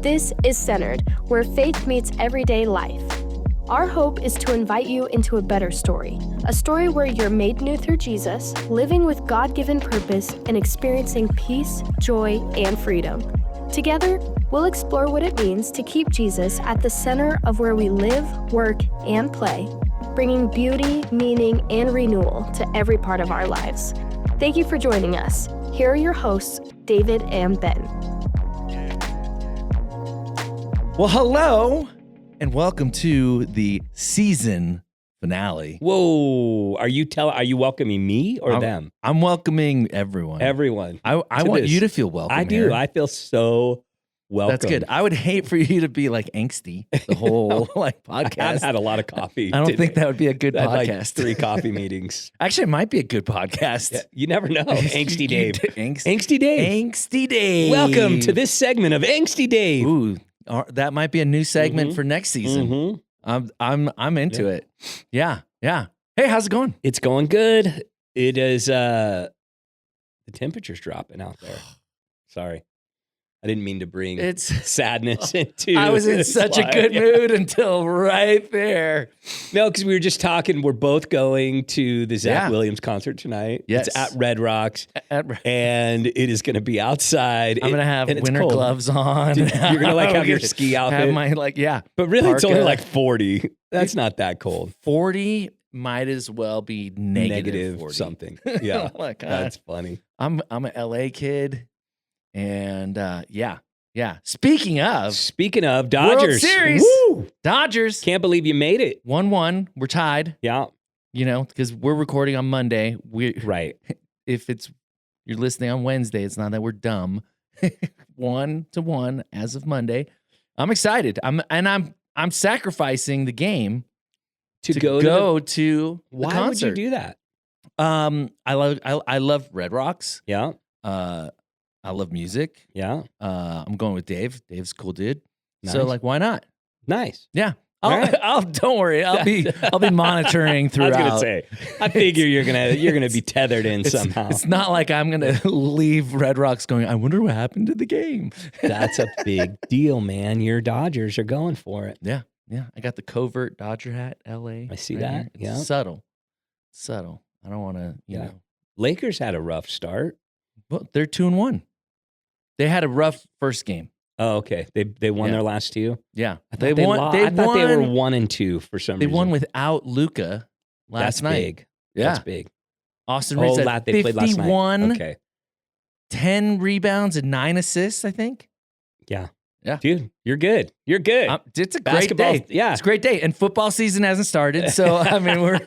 This is Centered, where faith meets everyday life. Our hope is to invite you into a better story, a story where you're made new through Jesus, living with God-given purpose, and experiencing peace, joy, and freedom. Together, we'll explore what it means to keep Jesus at the center of where we live, work, and play, bringing beauty, meaning, and renewal to every part of our lives. Thank you for joining us. Here are your hosts, David and Ben. Well, hello, and welcome to the season finale. Whoa! Are you welcoming me or them? I'm welcoming everyone. Everyone. I want you to feel welcome. I do. here. I feel so welcome. That's good. I would hate for you to be like angsty the whole podcast. I've had a lot of coffee. I don't think that would be a good I had podcast. like 3 coffee meetings. Actually, it might be a good podcast. Yeah, you never know. Angsty Dave. Angsty Dave. Angsty Dave. Welcome to this segment of Angsty Dave. Ooh, that might be a new segment for next season. I'm into it. Yeah. Hey, how's it going? It's going good. It is. The temperature's dropping out there. Sorry, I didn't mean to bring sadness into. I was in such a good mood until right there. No, because we were just talking. We're both going to the Zach Williams concert tonight. Yes. It's at Red Rocks, and it is going to be outside. I'm going to have winter gloves on. Dude, you're going to have your ski outfit. Have my But really, it's only like 40. That's not that cold. 40 might as well be negative 40. Something. Yeah, oh my God. That's funny. I'm an LA kid. And yeah. Speaking of Dodgers. World Series. Woo! Dodgers. Can't believe you made it. 1-1. We're tied. Yeah. You know, because we're recording on Monday. Right. If you're listening on Wednesday, it's not that we're dumb. 1-1 as of Monday. I'm excited. I'm sacrificing the game to go to the Why concert. would you do that? I love Red Rocks. Yeah. I love music. Yeah. I'm going with Dave. Dave's a cool dude. Nice. So why not? Nice. Yeah. Right. Don't worry. I'll be monitoring throughout. I was gonna say. I figure you're gonna be tethered in somehow. It's not like I'm gonna leave Red Rocks going, I wonder what happened to the game. That's a big deal, man. Your Dodgers are going for it. Yeah. I got the covert Dodger hat, LA. I see right that. here. Yeah. It's subtle. I don't want to, you know. Lakers had a rough start. Well, they're 2-1. They had a rough first game. Oh, okay. They won their last 2. Yeah, I thought they were 1-2 for some reason. They won without Luka last night. Big. Yeah, that's big. Austin Reeves had they played last night. Okay, 10 rebounds and 9 assists. I think. Yeah, dude, you're good. You're good. It's a great day. Yeah, it's a great day, and football season hasn't started. So I mean, we're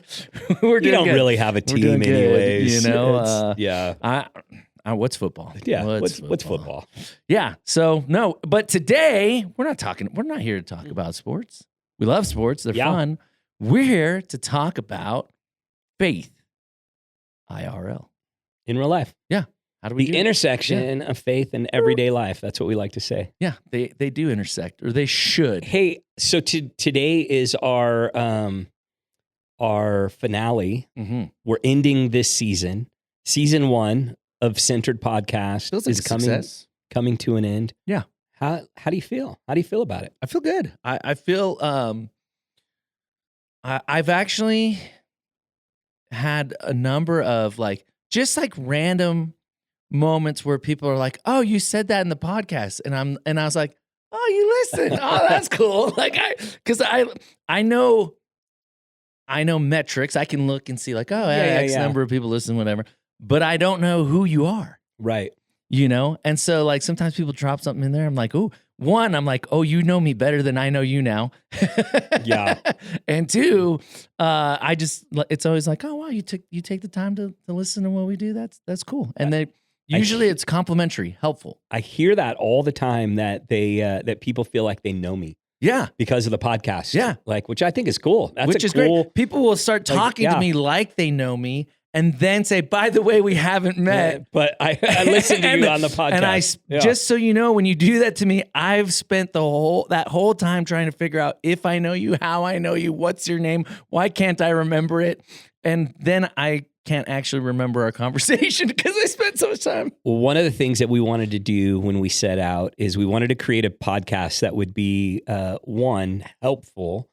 doing you don't good. really have a team anyways. You know, yeah. What's football? Yeah, what's football? Yeah. So no, but today we're not here to talk about sports. We love sports; they're fun. We're here to talk about faith, IRL, in real life. Yeah. How do we the intersection of faith and everyday life? That's what we like to say. Yeah, they do intersect, or they should. Hey, so today is our finale. Mm-hmm. We're ending this season. Season 1 of Centered Podcast is coming to an end. Yeah. How do you feel? How do you feel about it? I feel good. I feel I've actually had a number of just random moments where people are like, "Oh, you said that in the podcast," and I was like, "Oh, you listen? Oh, that's cool." I know metrics. I can look and see X number of people listen, whatever. But I don't know who you are. Right. You know? And so sometimes people drop something in there. I'm like, oh, one, I'm like, oh, you know me better than I know you now. Yeah. And 2, it's always like, oh, wow, you take the time to listen to what we do. That's cool. And usually it's complimentary, helpful. I hear that all the time that that people feel like they know me. Yeah. Because of the podcast. Yeah. Which I think is cool. Which is cool, great. People will start talking to me like they know me. And then say, by the way, we haven't met. Yeah, but I listened to you on the podcast. And just so you know, when you do that to me, I've spent that whole time trying to figure out if I know you, how I know you, what's your name, why can't I remember it? And then I can't actually remember our conversation because I spent so much time. Well, one of the things that we wanted to do when we set out is we wanted to create a podcast that would be, one, helpful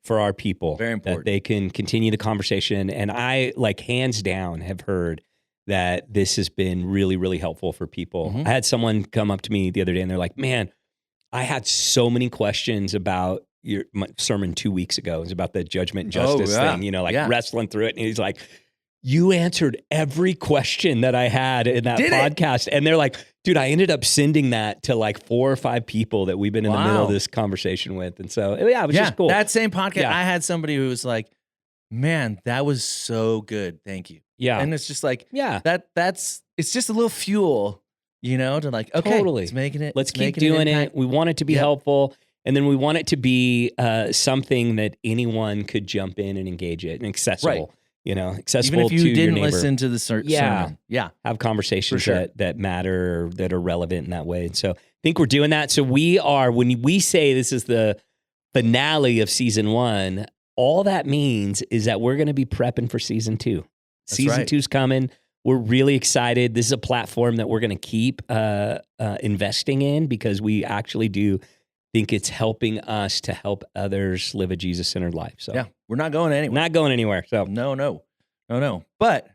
for our people. Very important. That they can continue the conversation. And I, like, hands down, have heard that this has been really, really helpful for people. Mhm. I had someone come up to me the other day and they're like, man, I had so many questions about my sermon 2 weeks ago. It was about the judgment and justice thing, wrestling through it. And he's like, you answered every question that I had in that podcast. And they're like, dude, I ended up sending that to like 4 or 5 people that we've been in the middle of this conversation with. And so, it was just cool. That same podcast, I had somebody who was like, man, that was so good. Thank you. Yeah. And it's just like, it's just a little fuel, to like, okay, totally. it's making it. Let's keep doing it. We want it to be helpful. And then we want it to be something that anyone could jump in and engage it and accessible. Right. Accessible even if you to didn't your neighbor. listen to the sermon. Yeah. Have conversations that matter, that are relevant in that way. And so I think we're doing that. So when we say this is the finale of season 1, all that means is that we're going to be prepping for season 2. Season 2's coming. We're really excited. This is a platform that we're going to keep investing in because we actually do think it's helping us to help others live a Jesus-centered life. So yeah, we're not going anywhere. Not going anywhere. So no. But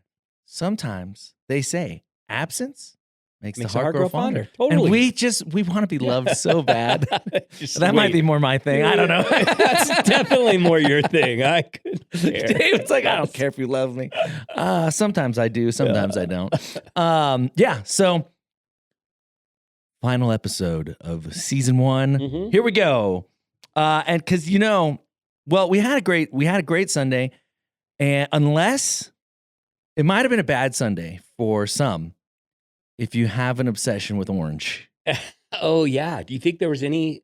sometimes they say absence makes the heart grow fonder. Totally. And we want to be loved so bad. That might be more my thing. I don't know. That's definitely more your thing. I couldn't care. David's like, I don't care if you love me. Sometimes I do. Sometimes I don't. So final episode of season 1. Mm-hmm. Here we go. And because we had a great Sunday, and unless it might have been a bad Sunday for some, if you have an obsession with orange. Oh yeah. Do you think there was any?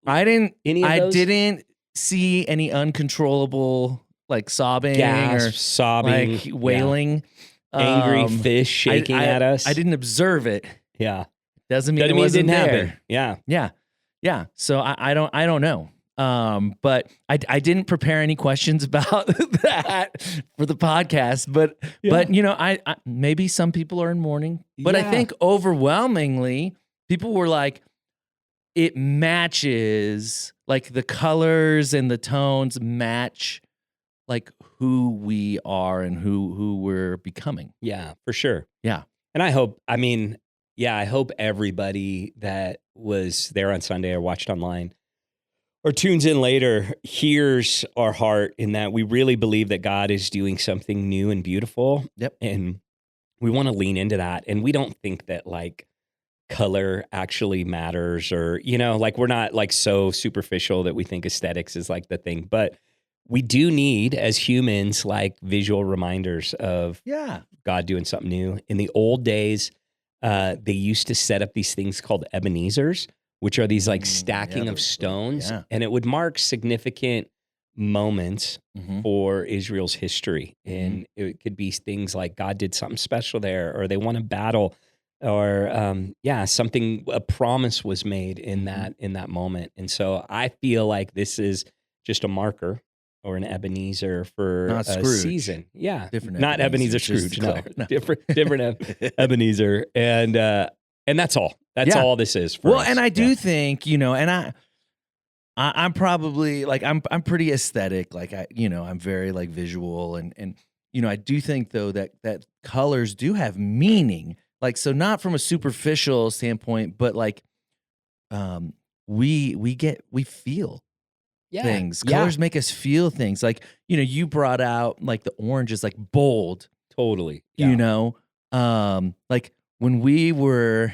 I didn't see any uncontrollable like sobbing Gasp, or sobbing, like wailing, angry fish shaking at us. I didn't observe it. Yeah. Doesn't mean it wasn't there. Happen. Yeah. So I don't know. But I didn't prepare any questions about that for the podcast. But I maybe some people are in mourning. But I think overwhelmingly people were like, it matches, like the colors and the tones match like who we are and who we're becoming. Yeah, for sure. Yeah. And I hope everybody that was there on Sunday or watched online or tunes in later hears our heart in that we really believe that God is doing something new and beautiful. Yep. And we want to lean into that. And we don't think that like color actually matters or, like we're not like so superficial that we think aesthetics is like the thing. But we do need as humans like visual reminders of God doing something new. In the old days, they used to set up these things called Ebenezers, which are these like stacking of stones, and it would mark significant moments for Israel's history. And it could be things like God did something special there, or they won a battle, or a promise was made in that moment. And so I feel like this is just a marker or an Ebenezer for not a Scrooge. Season. Yeah. Different Not Ebenezer Scrooge. No. Different Ebenezer. And that's all. That's all this is for us. And I do think, and I'm probably like, I'm pretty aesthetic. Like I'm very like visual and I do think though that colors do have meaning. Like, so not from a superficial standpoint, but like, we feel things. Colors make us feel things. Like, you brought out like the orange is like bold. Totally. Yeah. Like when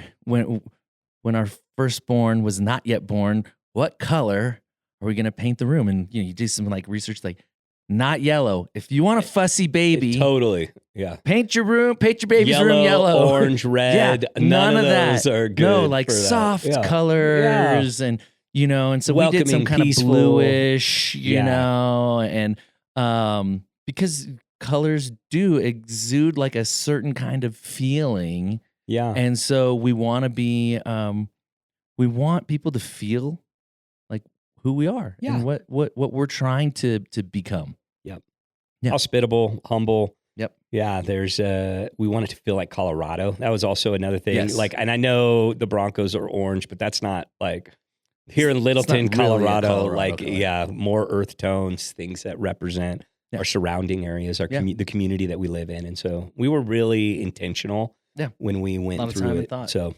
our firstborn was not yet born, what color are we going to paint the room? And you do some like research, like not yellow. If you want a fussy baby, totally. Yeah. Paint your baby's room yellow, orange, red. None of those are good. No, like soft colors and and so we did some kind of bluish, and because colors do exude like a certain kind of feeling. Yeah. And so we want to be, we want people to feel like who we are and what we're trying to become. Yep. Yeah. Hospitable, humble, Yep. Yeah, there's we want it to feel like Colorado. That was also another thing. Yes. Like, and I know the Broncos are orange, but that's not like here in It's Littleton, not really a Colorado, Colorado like, color. yeah, more earth tones, things that represent Yeah. our surrounding areas, our Yeah. the community that we live in. And so we were really intentional Yeah. when we A lot went of time through and it. thought. So,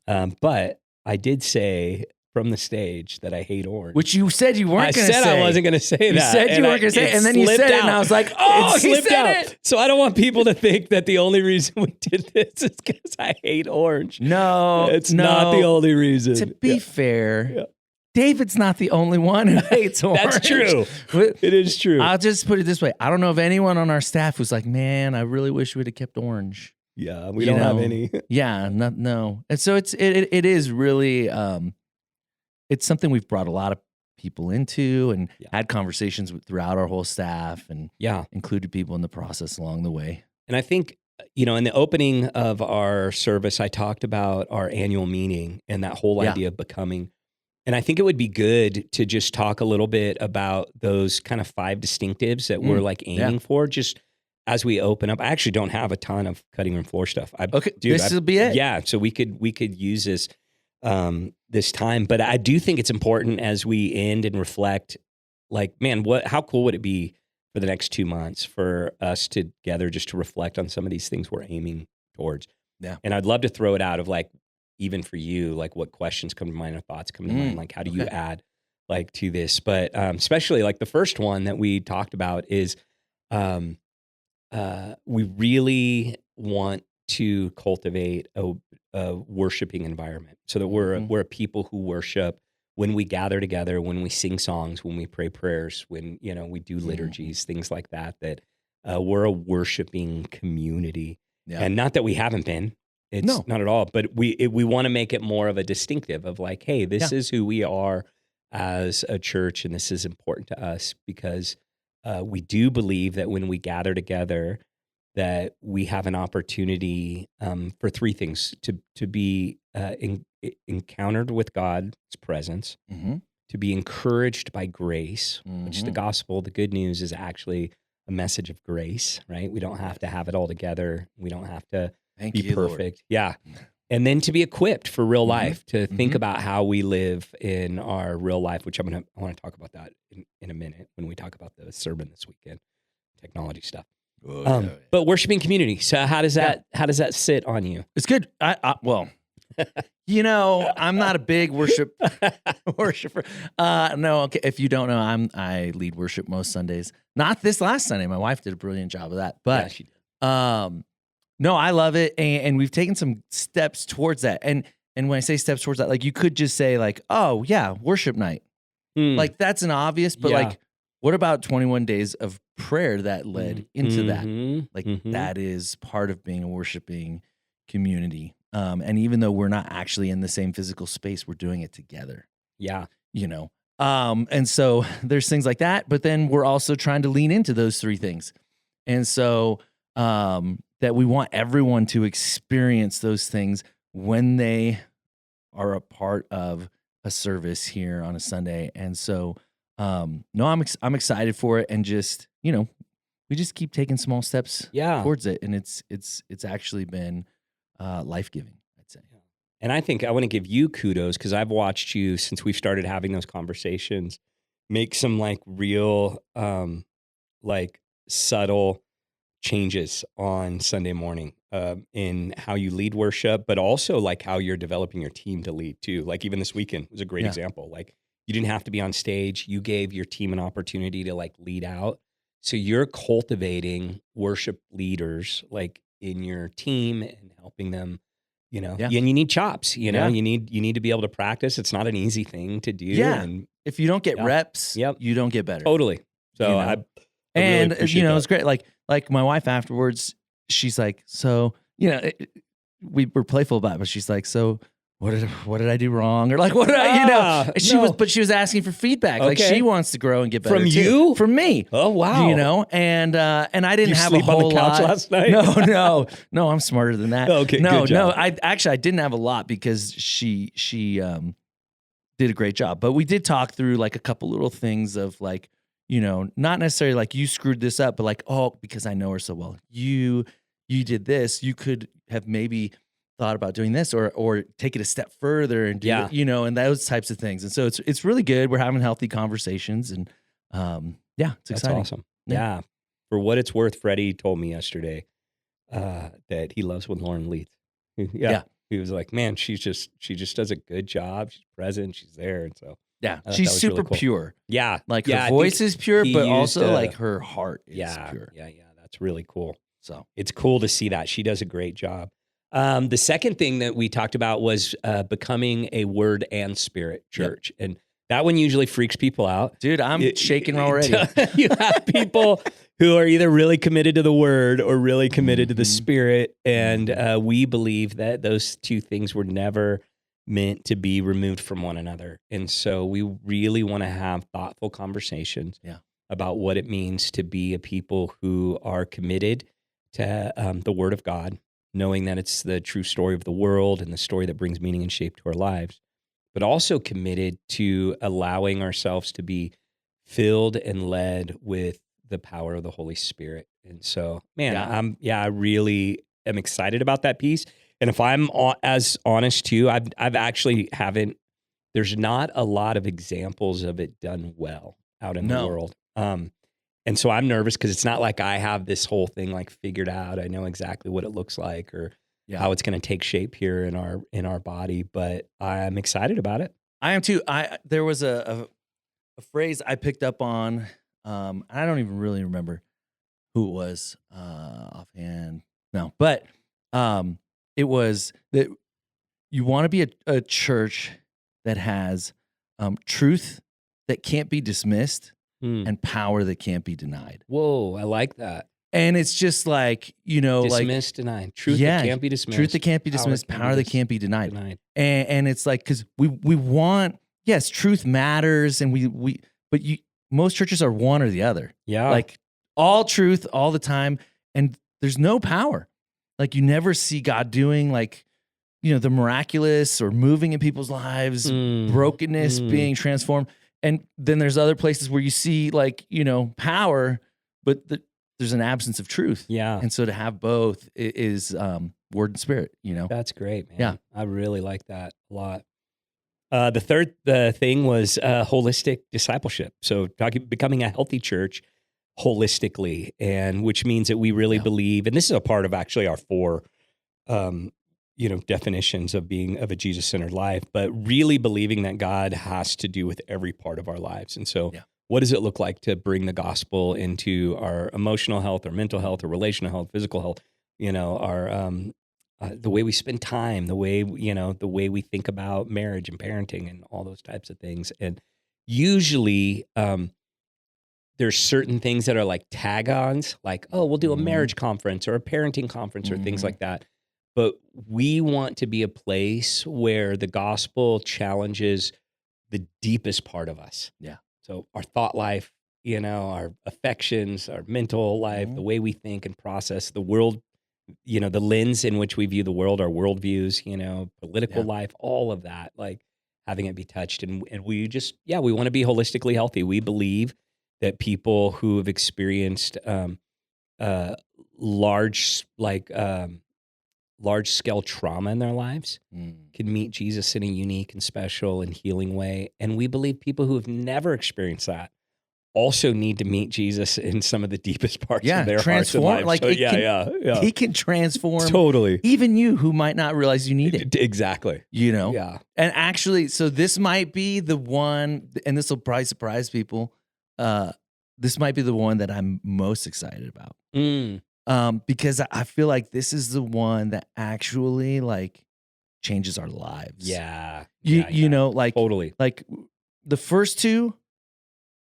but I did say from the stage that I hate orange. Which you said you weren't I going to say. said I wasn't going to say that. You said you weren't going to say it, and then you said it, and I was like, oh, he said it. So I don't want people to think that the only reason we did this is because I hate orange. No, It's not the only reason. To be fair, David's not the only one who hates orange. That's true. It is true. I'll just put it this way. I don't know of anyone on our staff who's like, man, I really wish we'd have kept orange. Yeah, we don't have any. Yeah, no. And so it is really, it's something we've brought a lot of people into and had conversations throughout our whole staff and included people in the process along the way. And I think, in the opening of our service, I talked about our annual meeting and that whole idea of becoming. And I think it would be good to just talk a little bit about those kind of 5 distinctives that we're like aiming for, just as we open up. I actually don't have a ton of cutting room floor stuff. This will be it. Yeah, so we could use this this time, but I do think it's important as we end and reflect. Like, man, how cool would it be for the next 2 months for us together just to reflect on some of these things we're aiming towards? Yeah, and I'd love to throw it out of like, even for you, like what questions come to mind or thoughts come to mind? Like, how do you add like to this? But especially like the first one that we talked about is we really want to cultivate a worshiping environment so that we're a people who worship when we gather together, when we sing songs, when we pray prayers, when, we do liturgies, things like that, that we're a worshiping community. Yeah. And not that we haven't been. It's not at all, but we want to make it more of a distinctive of like, hey, this is who we are as a church, and this is important to us because we do believe that when we gather together, that we have an opportunity for 3 things: to be encountered with God's presence, to be encouraged by grace, which the gospel, the good news, is actually a message of grace, right? We don't have to have it all together. We don't have to be perfect. Lord. Yeah. And then to be equipped for real life, to think about how we live in our real life, which I want to talk about that in a minute when we talk about the sermon this weekend, technology stuff. But worshiping community. So how does that sit on you? It's good. Well, I'm not a big worshiper. No, okay. If you don't know, I lead worship most Sundays. Not this last Sunday. My wife did a brilliant job of that. But she did. No, I love it, and we've taken some steps towards that. And when I say steps towards that, like you could just say like, oh yeah, worship night. Like that's an obvious, but like, what about 21 days of prayer that led into that? Like that is part of being a worshiping community. And even though we're not actually in the same physical space, we're doing it together. Yeah. And so there's things like that, but then we're also trying to lean into those 3 things. And so, that we want everyone to experience those things when they are a part of a service here on a Sunday. And so, no, I'm excited for it, and just, we just keep taking small steps towards it. And it's actually been, life-giving, I'd say. And I think I want to give you kudos because I've watched you since we've started having those conversations, make some like real, like subtle changes on Sunday morning in how you lead worship, but also like how you're developing your team to lead too. Like even this weekend was a great example. Like you didn't have to be on stage. You gave your team an opportunity to like lead out. So you're cultivating worship leaders like in your team and helping them, and you need chops, you need to be able to practice. It's not an easy thing to do. Yeah. And if you don't get reps, you don't get better. Totally. So I and really it's great. Like my wife afterwards, she's like, so, we were playful about it, but she's like, so what did I do wrong? Or like, what did I, she was asking for feedback. Like she wants to grow and get better. From too. you? From me. Oh, wow. And I didn't have a whole on the couch lot. last night? No, I'm smarter than that. Okay, no, good job. I didn't have a lot because she did a great job. But we did talk through like a couple little things of like, not necessarily like you screwed this up, but like, oh, because I know her so well, you did this, you could have maybe thought about doing this or take it a step further and do and those types of things. And so it's really good. We're having healthy conversations and it's exciting. That's awesome. Yeah. For what it's worth, Freddie told me yesterday that he loves when Lauren leads. Yeah. He was like, man, she just does a good job. She's present. She's there. And so she's super really cool. pure. Yeah. Like her voice is pure, but also like her heart is pure. Yeah. That's really cool. So it's cool to see that. She does a great job. The second thing that we talked about was becoming a word and spirit church. And that one usually freaks people out. Dude, I'm shaking already. You have people who are either really committed to the word or really committed to the spirit. And we believe that those two things were never meant to be removed from one another. And so we really want to have thoughtful conversations about what it means to be a people who are committed to the word of God, knowing that it's the true story of the world and the story that brings meaning and shape to our lives, but also committed to allowing ourselves to be filled and led with the power of the Holy Spirit. And so, man, I really am excited about that piece. And if I'm as honest too, I've actually haven't, there's not a lot of examples of it done well out in the world. And so I'm nervous because it's not like I have this whole thing like figured out. I know exactly what it looks like or how it's going to take shape here in our body, but I'm excited about it. I am too. There was a phrase I picked up on. I don't even really remember who it was offhand. No, but it was that you want to be a church that has truth that can't be dismissed and power that can't be denied. Whoa, I like that. And it's just like, dismissed, denied. Truth that can't be dismissed. Truth that can't be dismissed, power that can't be denied. And it's like, because we want, yes, truth matters, and but most churches are one or the other. Yeah. Like all truth all the time, and there's no power. Like you never see God doing like, the miraculous or moving in people's lives, brokenness being transformed. And then there's other places where you see like, power, but there's an absence of truth. Yeah. And so to have both is word and spirit, That's great, man. Yeah. I really like that a lot. The third thing was holistic discipleship. So becoming a healthy church holistically, and which means that we really believe, and this is a part of actually our 4 definitions of being of a Jesus-centered life, but really believing that God has to do with every part of our lives. And so what does it look like to bring the gospel into our emotional health or mental health or relational health, physical health, our the way we spend time, the way we think about marriage and parenting and all those types of things. And usually there's certain things that are like tag-ons, like, oh, we'll do a marriage conference or a parenting conference or things like that. But we want to be a place where the gospel challenges the deepest part of us. Yeah. So our thought life, our affections, our mental life, the way we think and process the world, the lens in which we view the world, our worldviews, political life, all of that, like having it be touched. And we just, we want to be holistically healthy. We believe that people who have experienced large-scale trauma in their lives can meet Jesus in a unique and special and healing way. And we believe people who have never experienced that also need to meet Jesus in some of the deepest parts of their hearts and lives. Like He can transform totally even you who might not realize you need it. Exactly. Yeah. And actually, so this might be the one, and this will probably surprise people. This might be the one that I'm most excited about. Because I feel like this is the one that actually like changes our lives. Yeah. Totally. Like the first 2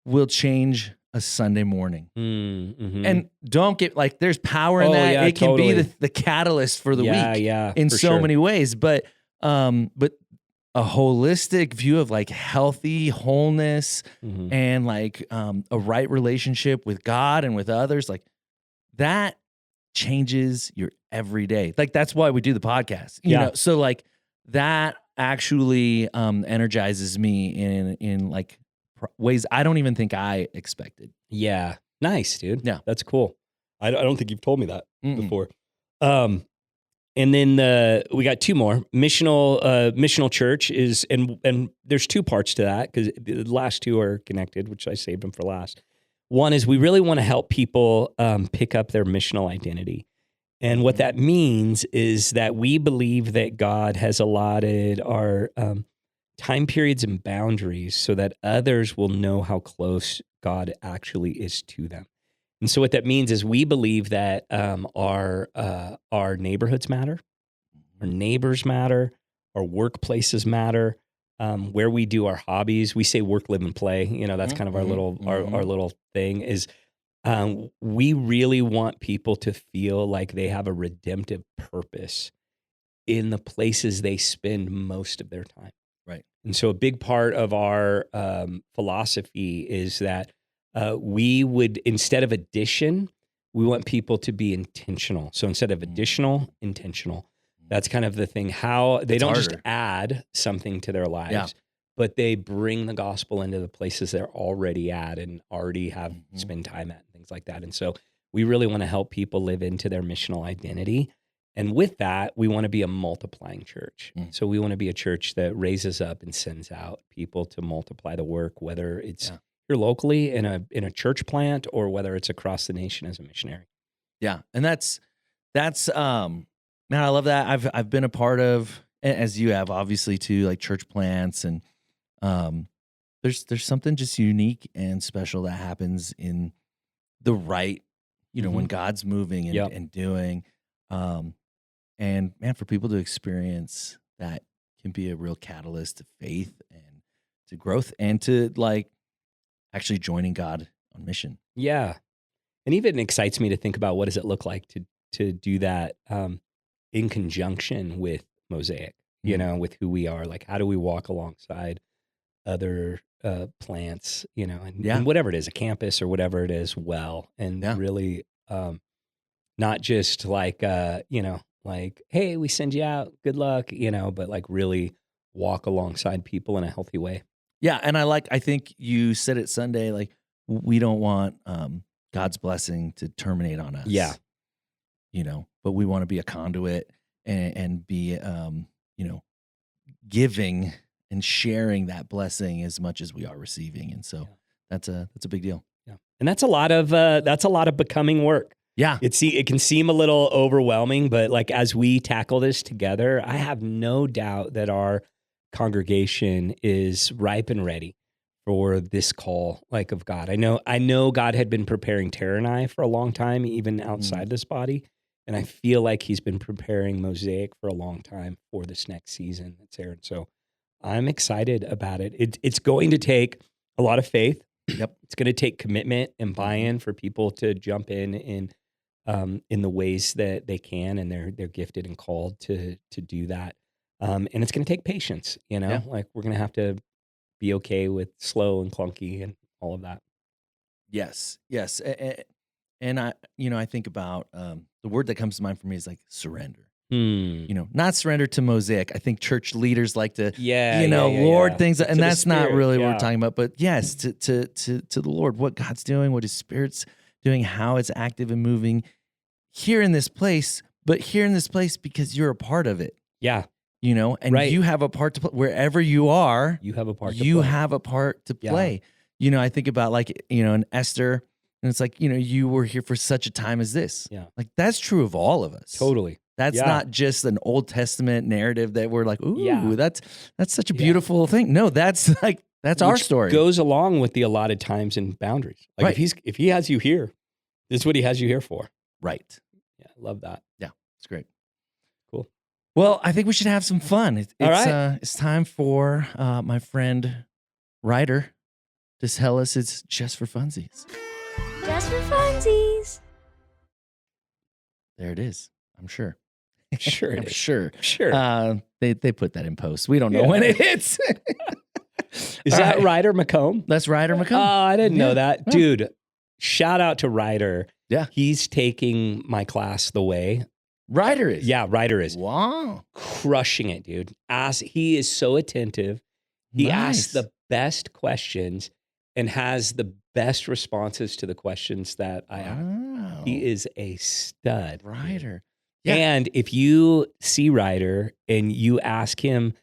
will change a Sunday morning. And don't get like, there's power in that. It can be the catalyst for the week in so many ways. But a holistic view of like healthy wholeness and like a right relationship with God and with others, like that changes your everyday. Like that's why we do the podcast. You know, so like that actually energizes me in like ways I don't even think I expected. Yeah. Nice, dude. Yeah. That's cool. I don't think you've told me that Mm-mm. before. And then we got two more. Missional church is, and there's two parts to that because the last two are connected, which I saved them for last. One is we really want to help people pick up their missional identity. And what that means is that we believe that God has allotted our time periods and boundaries so that others will know how close God actually is to them. And so what that means is we believe that our neighborhoods matter, our neighbors matter, our workplaces matter, where we do our hobbies. We say work, live, and play. You know, that's kind of our little thing is we really want people to feel like they have a redemptive purpose in the places they spend most of their time. Right. And so a big part of our philosophy is that we would, instead of addition, we want people to be intentional. So instead of additional, intentional. That's kind of the thing, how they don't just add something to their lives, but they bring the gospel into the places they're already at and already have spend time at and things like that. And so we really want to help people live into their missional identity. And with that, we want to be a multiplying church. So we want to be a church that raises up and sends out people to multiply the work, whether it's here locally in a church plant or whether it's across the nation as a missionary. Yeah. And that's man, I love that. I've been a part of, as you have, obviously, too, like church plants, and there's something just unique and special that happens in the right, when God's moving and doing, and man, for people to experience that can be a real catalyst to faith and to growth and to like actually joining God on mission. Yeah, and even excites me to think about what does it look like to do that. In conjunction with Mosaic, with who we are, like how do we walk alongside other plants, and whatever it is, a campus or whatever it is, and really not just like, like, hey, we send you out, good luck, but like really walk alongside people in a healthy way. Yeah. And I think you said it Sunday, like we don't want God's blessing to terminate on us. Yeah. But we want to be a conduit and be, giving and sharing that blessing as much as we are receiving. And so that's a big deal. Yeah. And that's a lot of becoming work. Yeah. It can seem a little overwhelming, but like as we tackle this together, I have no doubt that our congregation is ripe and ready for this call, like of God. I know God had been preparing Tara and I for a long time, even outside this body. And I feel like he's been preparing Mosaic for a long time for this next season that's here. And so I'm excited about it. It's going to take a lot of faith. Yep. It's going to take commitment and buy-in for people to jump in the ways that they can, and they're gifted and called to do that. And it's going to take patience, like we're going to have to be okay with slow and clunky and all of that. Yes. And I think about the word that comes to mind for me is like surrender. Not surrender to Mosaic. I think church leaders like to, Lord things, and that's not really what we're talking about. But yes, to the Lord, what God's doing, what His Spirit's doing, how it's active and moving here in this place. But here in this place because you're a part of it. Yeah. And you have a part to play wherever you are. You have a part. Have a part to play. I think about like in Esther. And it's like, you were here for such a time as this. Yeah. Like that's true of all of us. Totally. That's not just an Old Testament narrative that we're like, ooh, that's such a beautiful thing. No, that's our story. Goes along with the allotted times and boundaries. Like if he has you here, this is what he has you here for. Right. Yeah. I love that. Yeah. It's great. Cool. Well, I think we should have some fun. All right. It's time for my friend Ryder to tell us it's just for funsies. Just for funsies. There it is. I'm sure. Sure. I'm sure. Sure. They put that in post. We don't know when it hits. Is that Ryder McComb? That's Ryder McComb. Oh, I didn't know that. Dude, shout out to Ryder. Yeah. He's taking my class the way. Ryder is? Yeah, Ryder is. Wow. Crushing it, dude. He is so attentive. He asks the best questions. and has the best responses to the questions that I ask. Wow. He is a stud. Ryder. Yeah. And if you see Ryder and you ask him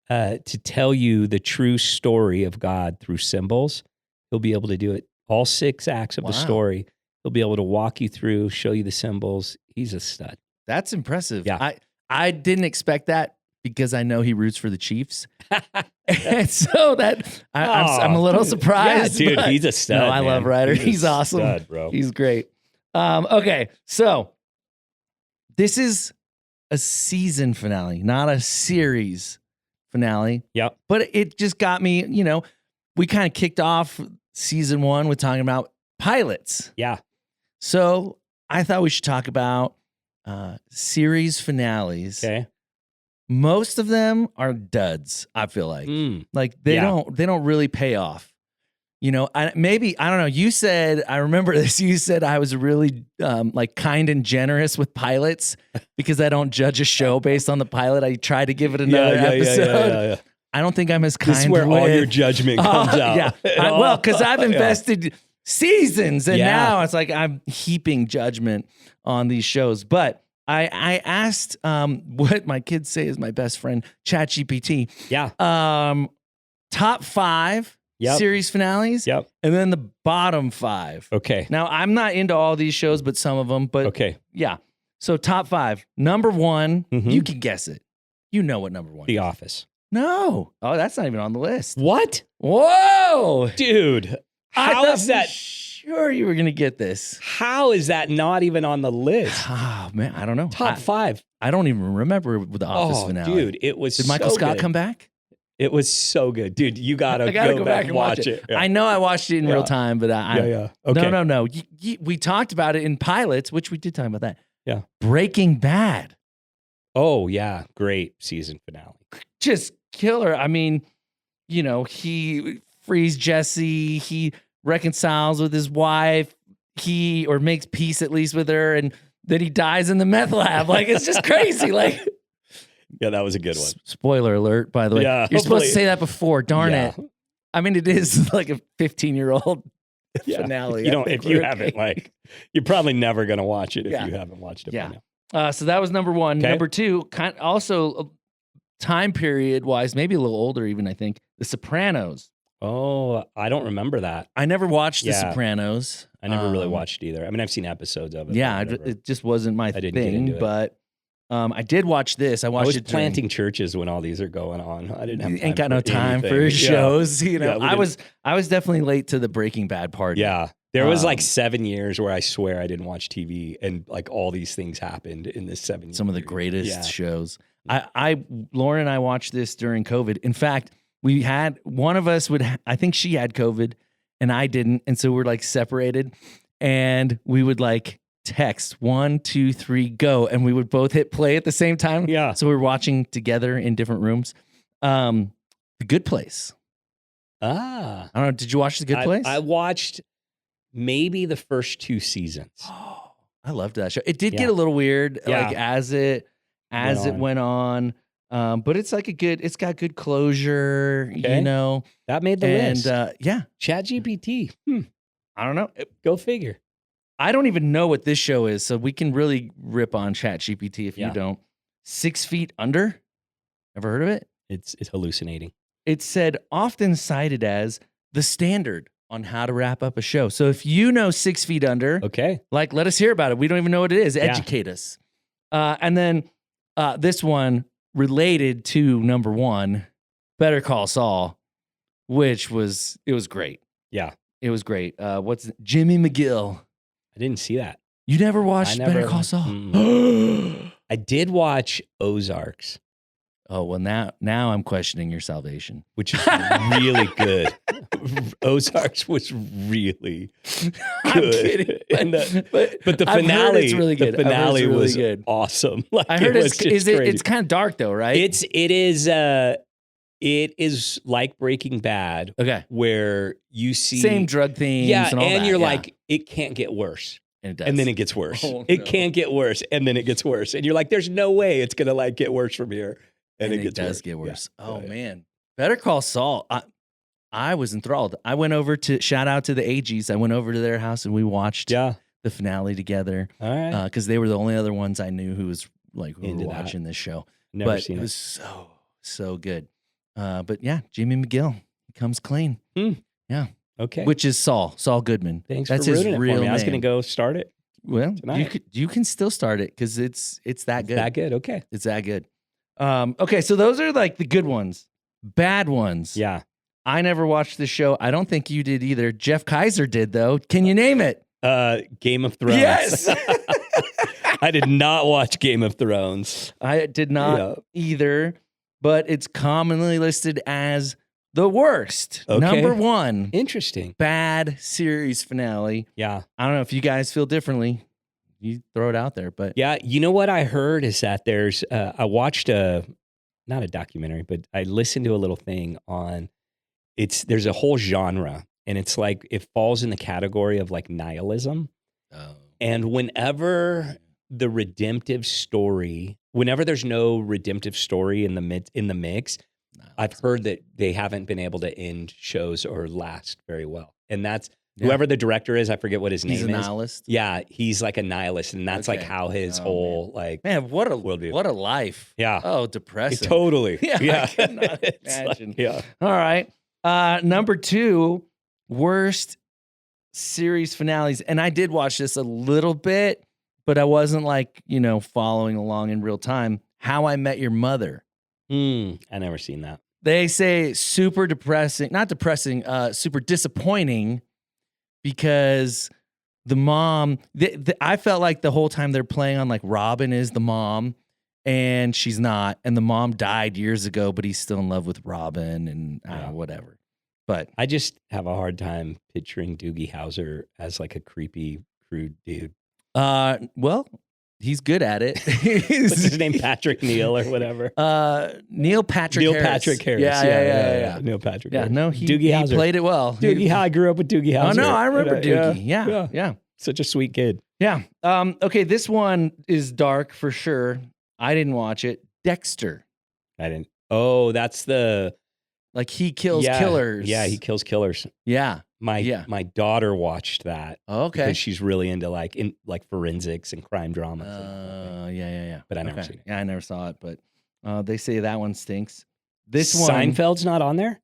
to tell you the true story of God through symbols, he'll be able to do it. All 6 acts of the Wow. story, he'll be able to walk you through, show you the symbols. He's a stud. That's impressive. Yeah. I didn't expect that because I know he roots for the Chiefs. And so that I'm a little surprised. Yeah, dude, but- he's a stud. No, I man. love Ryder. He's a awesome. stud, bro. He's great. Okay, so this is a season finale, not a series finale. Yep. But it just got me, we kind of kicked off season 1 with talking about pilots. Yeah. So I thought we should talk about series finales. Okay. Most of them are duds, I feel like. Like they Yeah. don't really pay off. I don't know. You said, I remember this. You said I was really like kind and generous with pilots because I don't judge a show based on the pilot. I try to give it another episode. Yeah. I don't think I'm as kind. This is where all your judgment comes out. Yeah. Well, because I've invested seasons and now it's like I'm heaping judgment on these shows. But I asked what my kids say is my best friend, ChatGPT. Yeah. Top 5 series finales. Yep. And then the bottom 5. Okay. Now, I'm not into all these shows, but some of them. But Okay. yeah. So top 5. Number 1, Mhm. you can guess it. You know what number 1 The is. Office. No. Oh, that's not even on the list. What? Whoa. Dude. How is that? Sure you were going to get this. How is that not even on the list? Oh, man. I don't know. Top 5. I don't even remember the Office finale. Dude, it was Did Michael so Scott good. come back? It was so good. Dude, you got I to gotta go back and watch it. Yeah. I know I watched it in real Yeah. time, but Yeah. Okay. No. We talked about it in pilots, which we did talk about that. Yeah. Breaking Bad. Oh, yeah. Great season finale. Just killer. I mean, he frees Jesse. He reconciles with his wife. Or makes peace at least with her. And then he dies in the meth lab. Like, it's just crazy. Like, Yeah, that was a good one. Spoiler alert, by the way. Yeah, You're supposed hopefully- to say that before. Darn Yeah. it. I mean, it is like a 15-year-old Yeah. finale. If you haven't, you're probably never going to watch it if Yeah. you haven't watched it Yeah. by now. So that was number 1. Okay. Number 2, also time period wise, maybe a little older even, I think, The Sopranos. Oh, I don't remember that. I never watched The Yeah. Sopranos. I never really watched it either. I mean, I've seen episodes of it. Yeah, but never- it just wasn't my didn't get thing, into it. but I did watch this. I I watched was it during- planting churches when all these are going on. I didn't have You time ain't got for no time for anything. shows. Yeah, we I was definitely late to the Breaking Bad party. Yeah. There was like Um, 7 years where I swear I didn't watch TV and like all these things happened in this 7 years. Some of the greatest Yeah. shows. Lauren and I watched this during COVID. In fact, we had one of us I think she had COVID and I didn't. And so we're like separated and we would like text 1, 2, 3, go. And we would both hit play at the same time. Yeah. So we were watching together in different rooms. The Good Place. Ah. I don't know. Did you watch The Good Place? I watched maybe the first 2 seasons. Oh, I loved that show. It did Yeah. get a little weird, Yeah. like as it went on. But it's like it's got good closure, Okay. That made the and list. yeah, ChatGPT. I don't know. Go figure. I don't even know what this show is, so we can really rip on ChatGPT if you Yeah. don't. 6 Feet Under. Ever heard of it? It's hallucinating. It said often cited as the standard on how to wrap up a show. So if you know 6 Feet Under, Okay. like let us hear about it. We don't even know what it is. Yeah. Educate us. And then this one related to number 1, Better Call Saul, which was great. Yeah. It was great. Jimmy McGill. I didn't see that. You never watched I Better never- Call Saul? I did watch Ozarks, Oh, well, now I'm questioning your salvation. which is really good. Ozarks was really I'm good. kidding. And but the I've heard finale, it's really good. The I've heard it's finale really was good. awesome. Like, I heard it was just crazy. it's kind of dark though, right? It is like Breaking Bad, okay. where you see Same drug themes. yeah, and all that, you're yeah. like, it can't get worse. and it does. And then it gets worse. Oh, It no. can't get worse, and then it gets worse. And you're like, there's no way it's gonna like get worse from here. And it gets does worse. get worse. Yeah. Oh Yeah. man, Better Call Saul. I was enthralled. I went over to shout out to the AGs. I went over to their house and we watched the finale together. All right. Because they were the only other ones I knew who was like who Into were that. watching this show. Never but seen it it. was so good. But yeah, Jimmy McGill comes clean. Yeah. Okay. Which is Saul Goodman. Thanks That's for his ruining it real for me. name. I was going to go start it. Well, tonight. you can still start it because it's that good. That good. Okay. It's that good. Okay, so those are like the good ones. Bad ones. Yeah. I never watched the show. I don't think you did either. Jeff Kaiser did though. Can you name it? Game of Thrones. Yes. I did not watch Game of Thrones. I did not either, but it's commonly listed as the worst. Okay. Number 1. Interesting. Bad series finale. Yeah. I don't know if you guys feel differently. You throw it out there, but Yeah. You know what I heard is that there's, I watched not a documentary, but I listened to a little thing on, there's a whole genre and it's like, it falls in the category of like nihilism. And whenever the redemptive story, whenever there's no redemptive story in the mix, I've heard that they haven't been able to end shows or last very well. And that's whoever the director is, I forget what his name is. He's a nihilist. Yeah, he's like a nihilist. And that's like how his whole like what a worldview. what a life. Yeah. Oh, depressing. Totally. Yeah. I cannot imagine. All right. Number 2, worst series finales. And I did watch this a little bit, but I wasn't like, following along in real time. How I Met Your Mother. I never seen that. They say super depressing, not depressing, super disappointing because the mom, I felt like the whole time they're playing on like Robin is the mom and she's not. And the mom died years ago, but he's still in love with Robin and whatever. But I just have a hard time picturing Doogie Howser as like a creepy, crude dude. Well, he's good at it. What's his name? Patrick Neal or whatever. Neil Patrick Harris. Patrick Harris. Yeah. Neil Patrick Yeah, Harris. no, Doogie he Howser. played it well. Doogie, I grew up with Doogie Howser. Oh, no, I remember Doogie. Yeah. Yeah. Such a sweet kid. Yeah. Okay, this one is dark for sure. I didn't watch it. Dexter. I didn't. Oh, that's the... Like he kills killers. Yeah, he kills killers. Yeah. My daughter watched that. Okay. Because she's really into like forensics and crime dramas. Yeah. But I never seen it. Yeah, I never saw it, but they say that one stinks. This one, Seinfeld's not on there?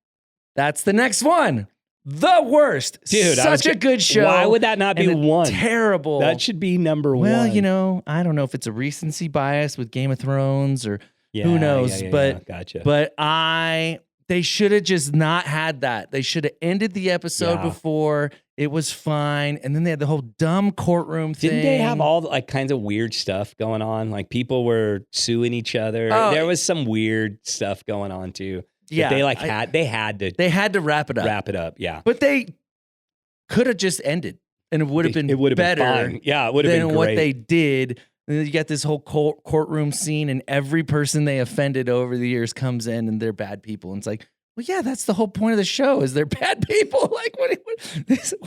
That's the next one. The worst. Dude, such a good show. Why would that not be one? Terrible. That should be number one. Well, I don't know if it's a recency bias with Game of Thrones or who knows, but gotcha. But they should have just not had that. They should have ended the episode before. It was fine. And then they had the whole dumb courtroom thing. Didn't they have all like kinds of weird stuff going on? Like people were suing each other. Oh, there was some weird stuff going on too. Yeah. They had to wrap it up. Wrap it up. Yeah. But they could have just ended and it would have been better fine. Yeah, it would have been than great. what they did. And then you got this whole courtroom scene and every person they offended over the years comes in and they're bad people. And it's like, well, yeah, that's the whole point of the show is they're bad people. Like,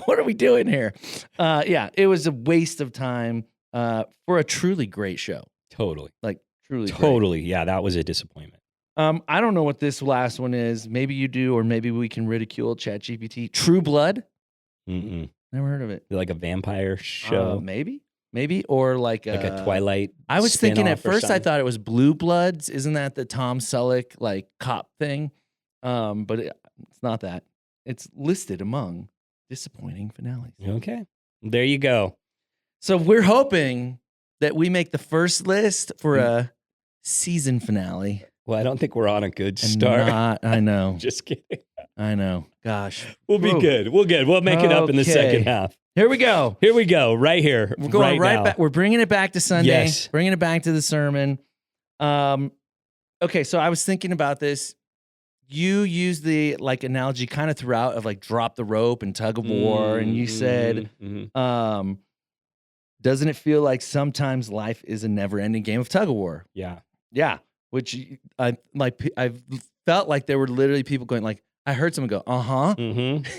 what are we doing here? Yeah, it was a waste of time for a truly great show. Totally. Like, truly great. Totally. Yeah, that was a disappointment. I don't know what this last one is. Maybe you do, or maybe we can ridicule ChatGPT. True Blood? Mm-mm. Never heard of it. Like a vampire show. Maybe, or like a Twilight. I was thinking at first, I something. thought it was Blue Bloods. Isn't that the Tom Selleck like cop thing? But it's not that. It's listed among disappointing finales. Okay, there you go. So we're hoping that we make the first list for a season finale. Well, I don't think we're on a good start. I know. Just kidding. I know. Gosh. We'll be good. We'll make it up in the second half. Here we go. Right here. We're going right now. back. We're bringing it back to Sunday. Yes. Bringing it back to the sermon. Okay, so I was thinking about this. You used the like analogy kind of throughout of like drop the rope and tug of war. And you said, doesn't it feel like sometimes life is a never ending game of tug of war? Yeah. Yeah. Which I felt like there were literally people going like, I heard someone go,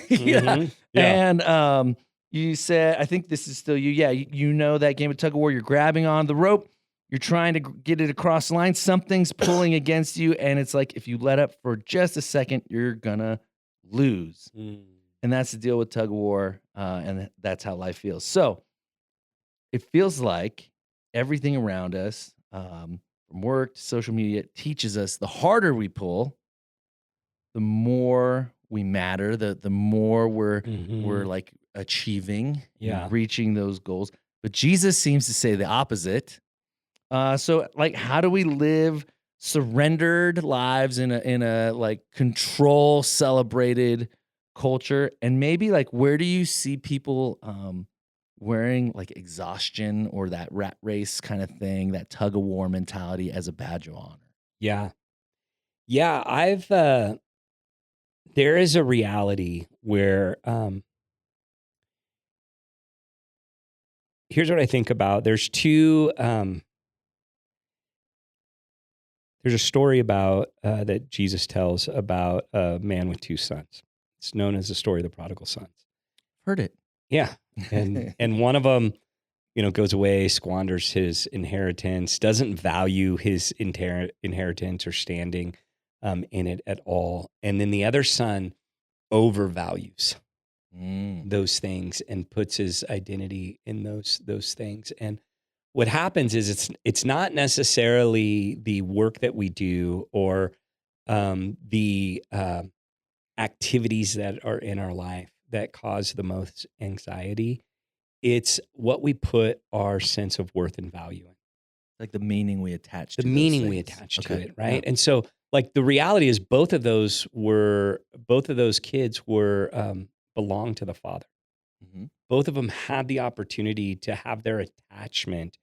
yeah. And you said, I think this is still you. Yeah. You know that game of tug of war, you're grabbing on the rope. You're trying to get it across the line. Something's pulling against you. And it's like, if you let up for just a second, you're going to lose. Mm. And that's the deal with tug of war, and that's how life feels. So it feels like everything around us, from work to social media, teaches us the harder we pull, the more we matter, the more we're like achieving Yeah. and reaching those goals. But Jesus seems to say the opposite. So like, how do we live surrendered lives in a like control celebrated culture? And maybe like, where do you see people wearing like exhaustion or that rat race kind of thing, that tug of war mentality as a badge of honor? Yeah. Yeah. There is a reality where, here's what I think about. There's a story about, that Jesus tells about a man with two sons. It's known as the story of the prodigal sons. Heard it. Yeah. And one of them, goes away, squanders his inheritance, doesn't value his inheritance or standing in it at all. And then the other son overvalues those things and puts his identity in those things. And what happens is it's not necessarily the work that we do or the activities that are in our life that cause the most anxiety. It's what we put our sense of worth and value in. Like the meaning we attach The to those meaning we things. attach to Okay. it, right? Yeah. And so, like, the reality is both of those kids belonged to the Father. Mhm. Both of them had the opportunity to have their attachment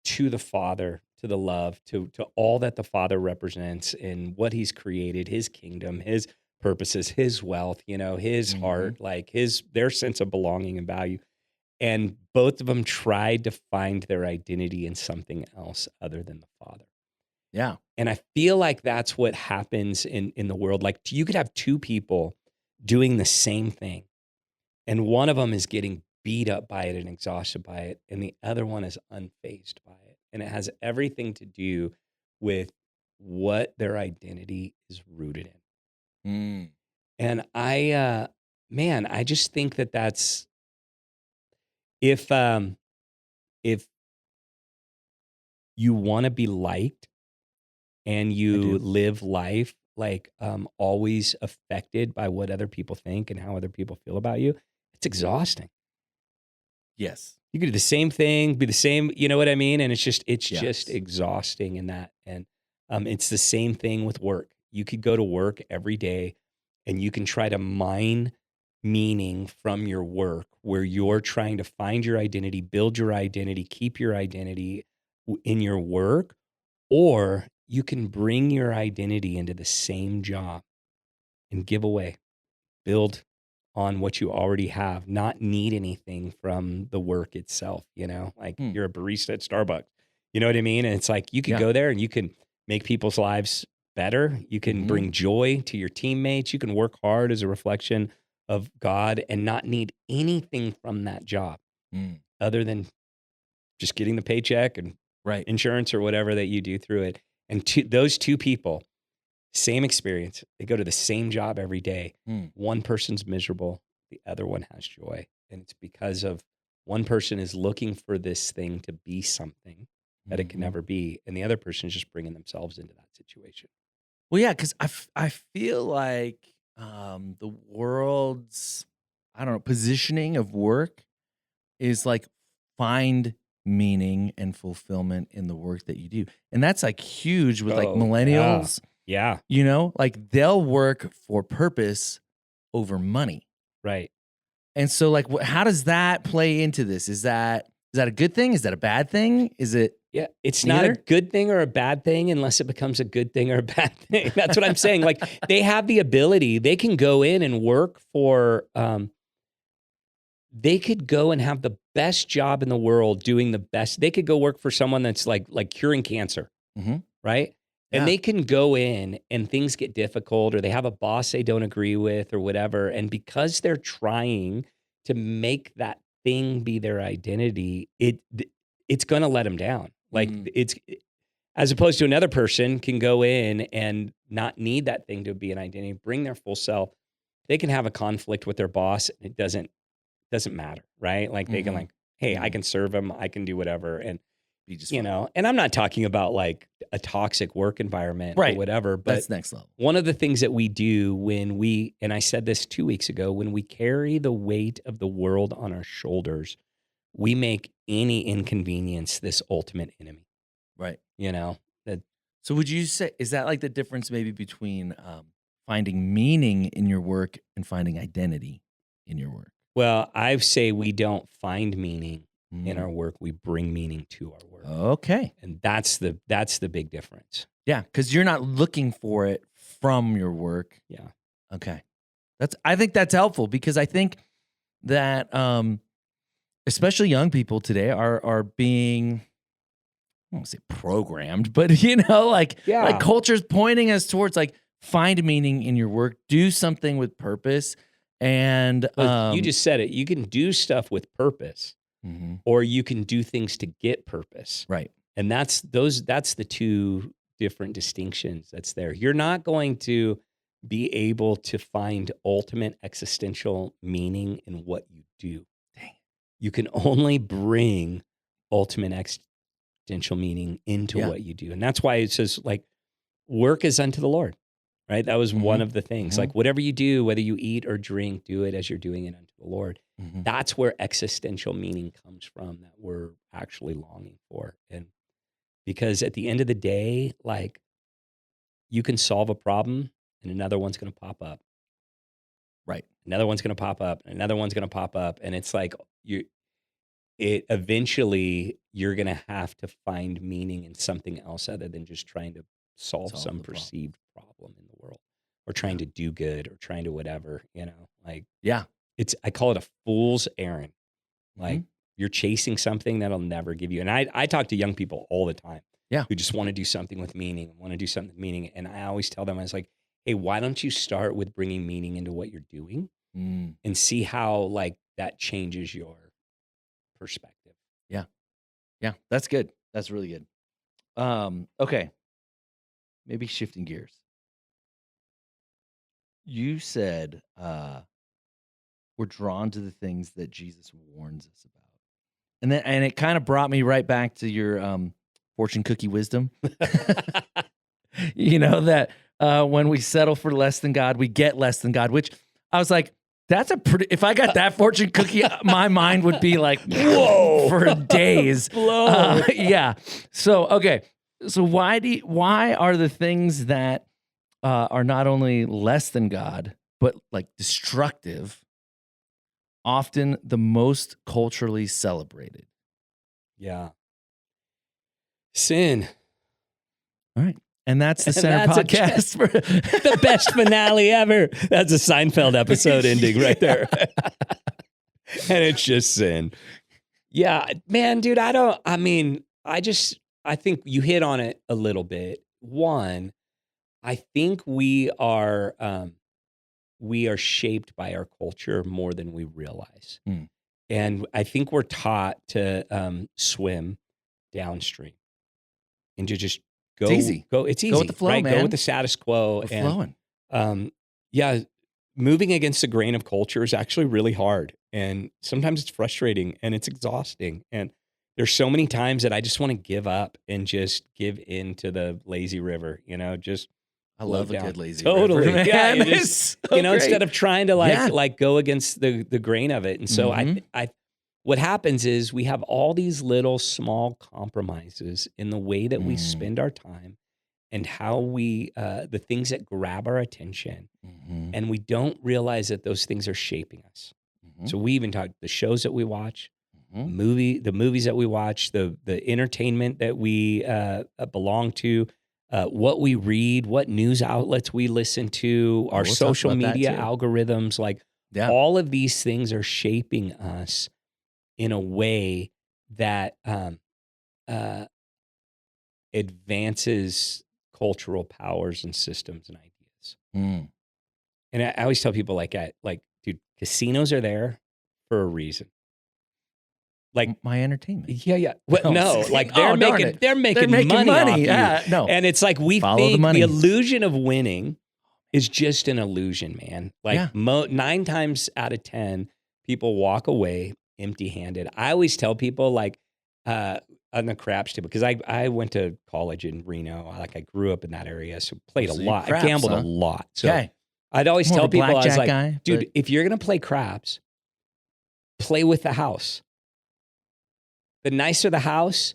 to the Father, to the love, to all that the Father represents in what He's created, His kingdom, His purposes, His wealth, His heart, like their sense of belonging and value. And both of them tried to find their identity in something else other than the Father. Yeah. And I feel like that's what happens in the world. Like, you could have two people doing the same thing, and one of them is getting beat up by it and exhausted by it, and the other one is unfazed by it. And it has everything to do with what their identity is rooted in. And I just think that that's if you want to be liked and I you do. live life like always affected by what other people think and how other people feel about you, it's exhausting. Yes. You could do the same thing, be the same, you know what I mean? And it's just Yes. exhausting in that. And it's the same thing with work. You could go to work every day and you can try to mine meaning from your work where you're trying to find your identity, build your identity, keep your identity in your work, or you can bring your identity into the same job and give away, build on what you already have, not need anything from the work itself, like you're a barista at Starbucks. You know what I mean? And it's like you could go there and you can make people's lives better. You can bring joy to your teammates. You can work hard as a reflection of God and not need anything from that job other than just getting the paycheck and Right. insurance or whatever that you do through it. And those two people, same experience. They go to the same job every day. One person's miserable. The other one has joy. And it's because of one person is looking for this thing to be something that it can never be. And the other person is just bringing themselves into that situation. Well, yeah, because I feel like the world's, I don't know, positioning of work is like find meaning and fulfillment in the work that you do. And that's like huge with like millennials. Yeah. Like they'll work for purpose over money. Right. And so like how does that play into this? Is that a good thing? Is that a bad thing? Is it? Yeah, it's neither? not a good thing or a bad thing unless it becomes a good thing or a bad thing. That's what I'm saying. Like they have the ability, they can go in and work for, they could go and have the best job in the world doing the best. They could go work for someone that's like curing cancer, right? And Yeah. they can go in and things get difficult or they have a boss they don't agree with or whatever. And because they're trying to make that thing be their identity, it's going to let them down. Like As opposed to another person can go in and not need that thing to be an identity, bring their full self. They can have a conflict with their boss. And it doesn't matter, right? Like they can Mhm. like, hey, I Mhm. can serve them. I can do whatever. And, Be just you fine. know, and I'm not talking about like a toxic work environment or Right. whatever, but That's next level. one of the things that we do when we, and I said this 2 weeks ago, when we carry the weight of the world on our shoulders, we make any inconvenience this ultimate enemy, Right. you know? That So would you say, is that like the difference maybe between finding meaning in your work and finding identity in your work? Well, I say we don't find meaning in Mm. our work, we bring meaning to our work. Okay. And that's the big difference. Yeah, because you're not looking for it from your work. Yeah. Okay. I think that's helpful because I think that especially young people today are being, I won't say programmed, but like Yeah. culture's pointing us towards like find meaning in your work, do something with purpose. And Well, you just said it. You can do stuff with purpose, mhm, or you can do things to get purpose. right. And that's the two different distinctions that's there. You're not going to be able to find ultimate existential meaning in what you do. Dang it. You can only bring ultimate existential meaning into Yeah. what you do. And that's why it says like work is unto the Lord, right? That was one Mhm, of the things. mhm. Like whatever you do, whether you eat or drink, do it as you're doing it unto the Lord. Mhm. That's where existential meaning comes from that we're actually longing for. And because at the end of the day, like you can solve a problem and another one's going to pop up. Right. Another one's going to pop up. And another one's going to pop up. And it's like it eventually you're going to have to find meaning in something else other than just trying to solve Solve some the problem. perceived problem in the world or trying to do good or trying to whatever, like Yeah. I call it a fool's errand. Like Mhm. you're chasing something that'll never give you. And I talk to young people all the time. Yeah. Who just want to do something with meaning, want to do something with meaning. And I always tell them, I was like, hey, why don't you start with bringing meaning into what you're doing Mm. and see how like that changes your perspective. Yeah. Yeah. That's good. That's really good. Okay. Maybe shifting gears. You said we're drawn to the things that Jesus warns us about. And it kind of brought me right back to your fortune cookie wisdom. That when we settle for less than God, we get less than God, which I was like, that's a pretty, if I got that fortune cookie, my mind would be like, whoa, for days. Blown. Yeah. So, okay. So why are the things that are not only less than God, but like destructive, often the most culturally celebrated? Yeah. Sin. All right. And that's the And Center that's Podcast. The best finale ever. That's a Seinfeld episode ending right there. And it's just sin. Yeah, man, dude, I think you hit on it a little bit. One, I think we are shaped by our culture more than we realize. Hmm. And I think we're taught to swim downstream and to just go. It's easy. It's easy. Go with the flow, right? man. Go with the status quo. We're and flowing. yeah, moving against the grain of culture is actually really hard. And sometimes it's frustrating and it's exhausting. And there's so many times that I just want to give up and just give into the lazy river, just I love a down. good lazy Totally. river, man. Yeah, you It's just, so instead great. of trying to Yeah. like go against the grain of it. And so Mhm. what happens is we have all these little small compromises in the way that we spend our time and how we, the things that grab our attention. Mhm. And we don't realize that those things are shaping us. Mhm. So we even talk the shows that we watch, Mhm. the movies that we watch, the entertainment that we belong to, what we read, what news outlets we listen to, our we'll talk social about that media too. algorithms, like Yeah. all of these things are shaping us in a way that advances cultural powers and systems and ideas. Mm. And I always tell people dude, casinos are there for a reason. like my entertainment. yeah. Well, No, no, see? like Oh, darn it. they're making money off you. Yeah, no. And it's like we Follow the think money. the illusion of winning is just an illusion, man. Like Yeah. 9 times out of 10, people walk away empty-handed. I always tell people like on the craps table, because I went to college in Reno. I grew up in that area, so played a So lot. craps, I gambled huh? a lot. So Okay. I'd always More tell of a people, I was blackjack like, guy, dude, but- if you're going to play craps, play with the house. The nicer the house,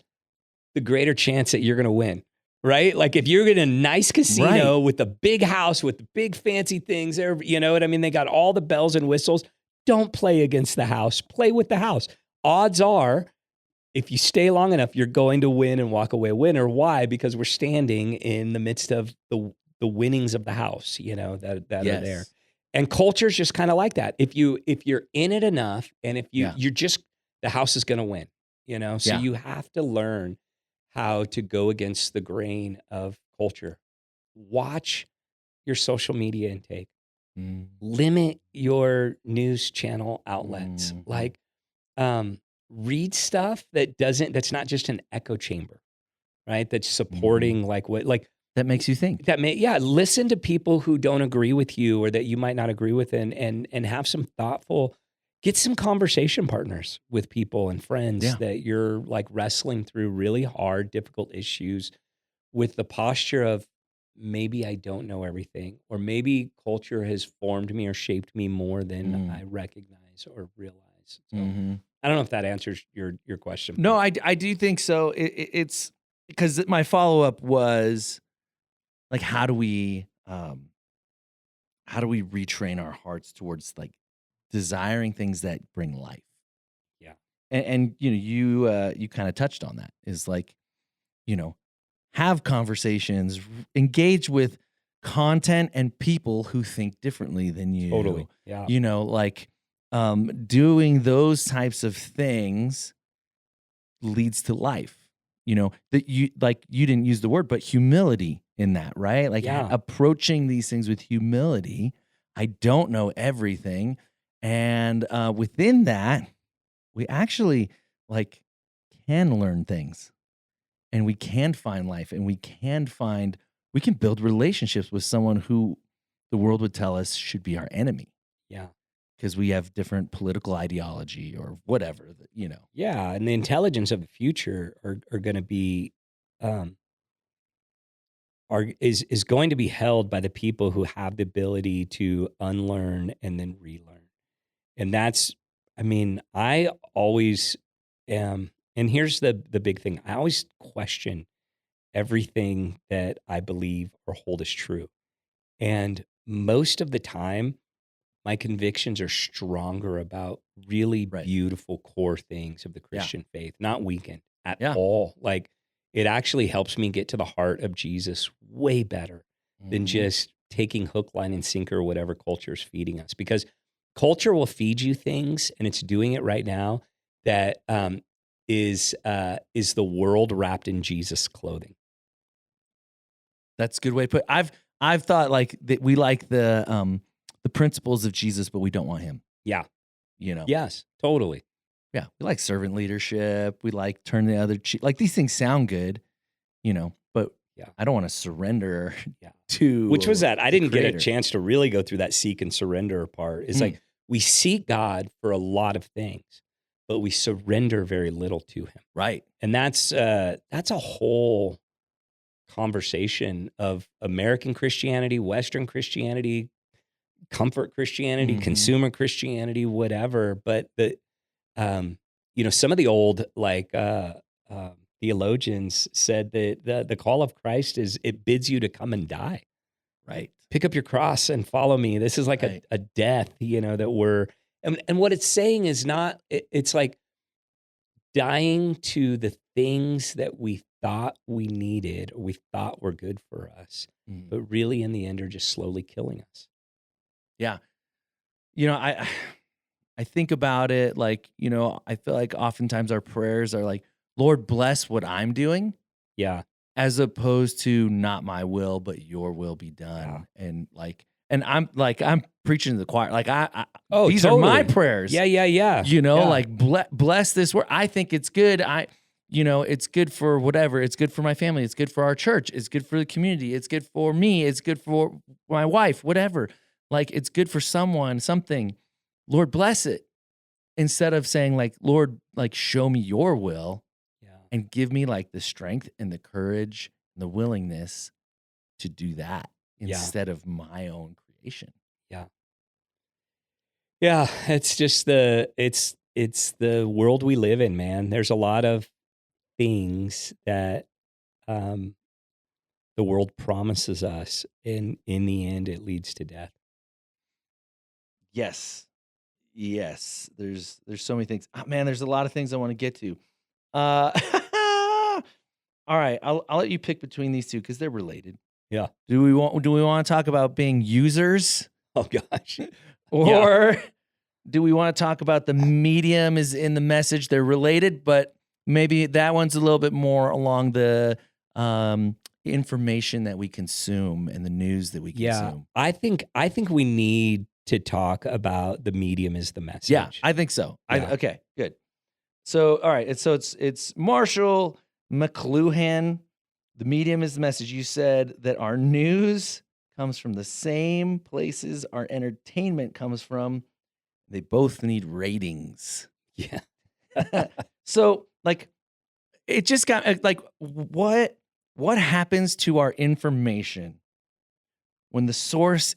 the greater chance that you're going to win, right? Like if you're in a nice casino with a big house with the big fancy things there, you know what I mean? They got all the bells and whistles. Don't play against the house. Play with the house. Odds are, if you stay long enough, you're going to win and walk away a winner. Why? Because we're standing in the midst of the winnings of the house, you know, that Yes. are there. And culture's just kind of like that. If you're in it enough, and if you're just, the house is going to win, you know? So you have to learn how to go against the grain of culture. Watch your social media intake. Limit your news channel outlets. Like, read stuff that's not just an echo chamber, right? That's supporting that makes you think. Listen to people who don't agree with you or that you might not agree with, and have some get some conversation partners with people and friends that you're like wrestling through really hard, difficult issues with the posture of, maybe I don't know everything, or maybe culture has formed me or shaped me more than I recognize or realize. So I don't know if that answers your question. No, I do think so. It's because my follow-up was like, how do we retrain our hearts towards like desiring things that bring life? Yeah. And you know, you kind of touched on that, is like, you know, have conversations, engage with content and people who think differently than you. Totally. Yeah. You know, like doing those types of things leads to life. You know, that you didn't use the word, but humility in that, right? Like approaching these things with humility. I don't know everything. And within that, we actually like can learn things. And we can find life, and we can build relationships with someone who the world would tell us should be our enemy. Yeah. Because we have different political ideology or whatever, you know. Yeah. And the intelligence of the future are going to be, is going to be held by the people who have the ability to unlearn and then relearn. And that's, I mean, I always am. And here's the big thing. I always question everything that I believe or hold as true. And most of the time, my convictions are stronger about really beautiful core things of the Christian faith, not weakened at all. Like, it actually helps me get to the heart of Jesus way better than just taking hook, line, and sinker or whatever culture is feeding us. Because culture will feed you things, and it's doing it right now, that is the world wrapped in Jesus clothing. That's a good way to put it. I've thought like that we like the principles of Jesus, but we don't want him. Yeah. You know. Yes, totally. Yeah. We like servant leadership. We like turn the other cheek. Like, these things sound good, you know, but I don't want to surrender to Which was that? I didn't get a Creator. chance to really go through that seek and surrender part. It's like we seek God for a lot of things, but we surrender very little to him. Right. And that's a whole conversation of American Christianity, Western Christianity, comfort Christianity, consumer Christianity, whatever. But you know, some of the old theologians said that the call of Christ is, it bids you to come and die. Right. Pick up your cross and follow me. This is like a death, you know, that we're, and what it's saying is not, it's like dying to the things that we thought we needed or we thought were good for us, but really in the end are just slowly killing us. Yeah. You know, I think about it like, you know, I feel like oftentimes our prayers are like, Lord, bless what I'm doing. Yeah. As opposed to not my will, but your will be done. And like, and I'm preaching to the choir. Like Oh, these are my totally. prayers. Yeah. You know, Yeah. like bless this word. I think it's good. It's good for whatever. It's good for my family. It's good for our church. It's good for the community. It's good for me. It's good for my wife, whatever. Like it's good for someone, something. Lord, bless it. Instead of saying like, Lord, like show me your will and give me like the strength and the courage and the willingness to do that instead of my own creation. Yeah. Yeah. It's just it's the world we live in, man. There's a lot of things that the world promises us, and in the end, it leads to death. Yes. There's so many things. Oh, man, there's a lot of things I want to get to. All right, I'll let you pick between these two because they're related. Yeah. Do we want to talk about being users, Oh gosh. or do we want to talk about the medium is in the message? They're related, but maybe that one's a little bit more along the information that we consume and the news that we consume. I think we need to talk about the medium is the message. Yeah, I think so. Yeah. Okay, good. So, all right, it's Marshall McLuhan. The medium is the message. You said that our news comes from the same places our entertainment comes from. They both need ratings. Yeah. So, like, it just got like, what happens to our information when the source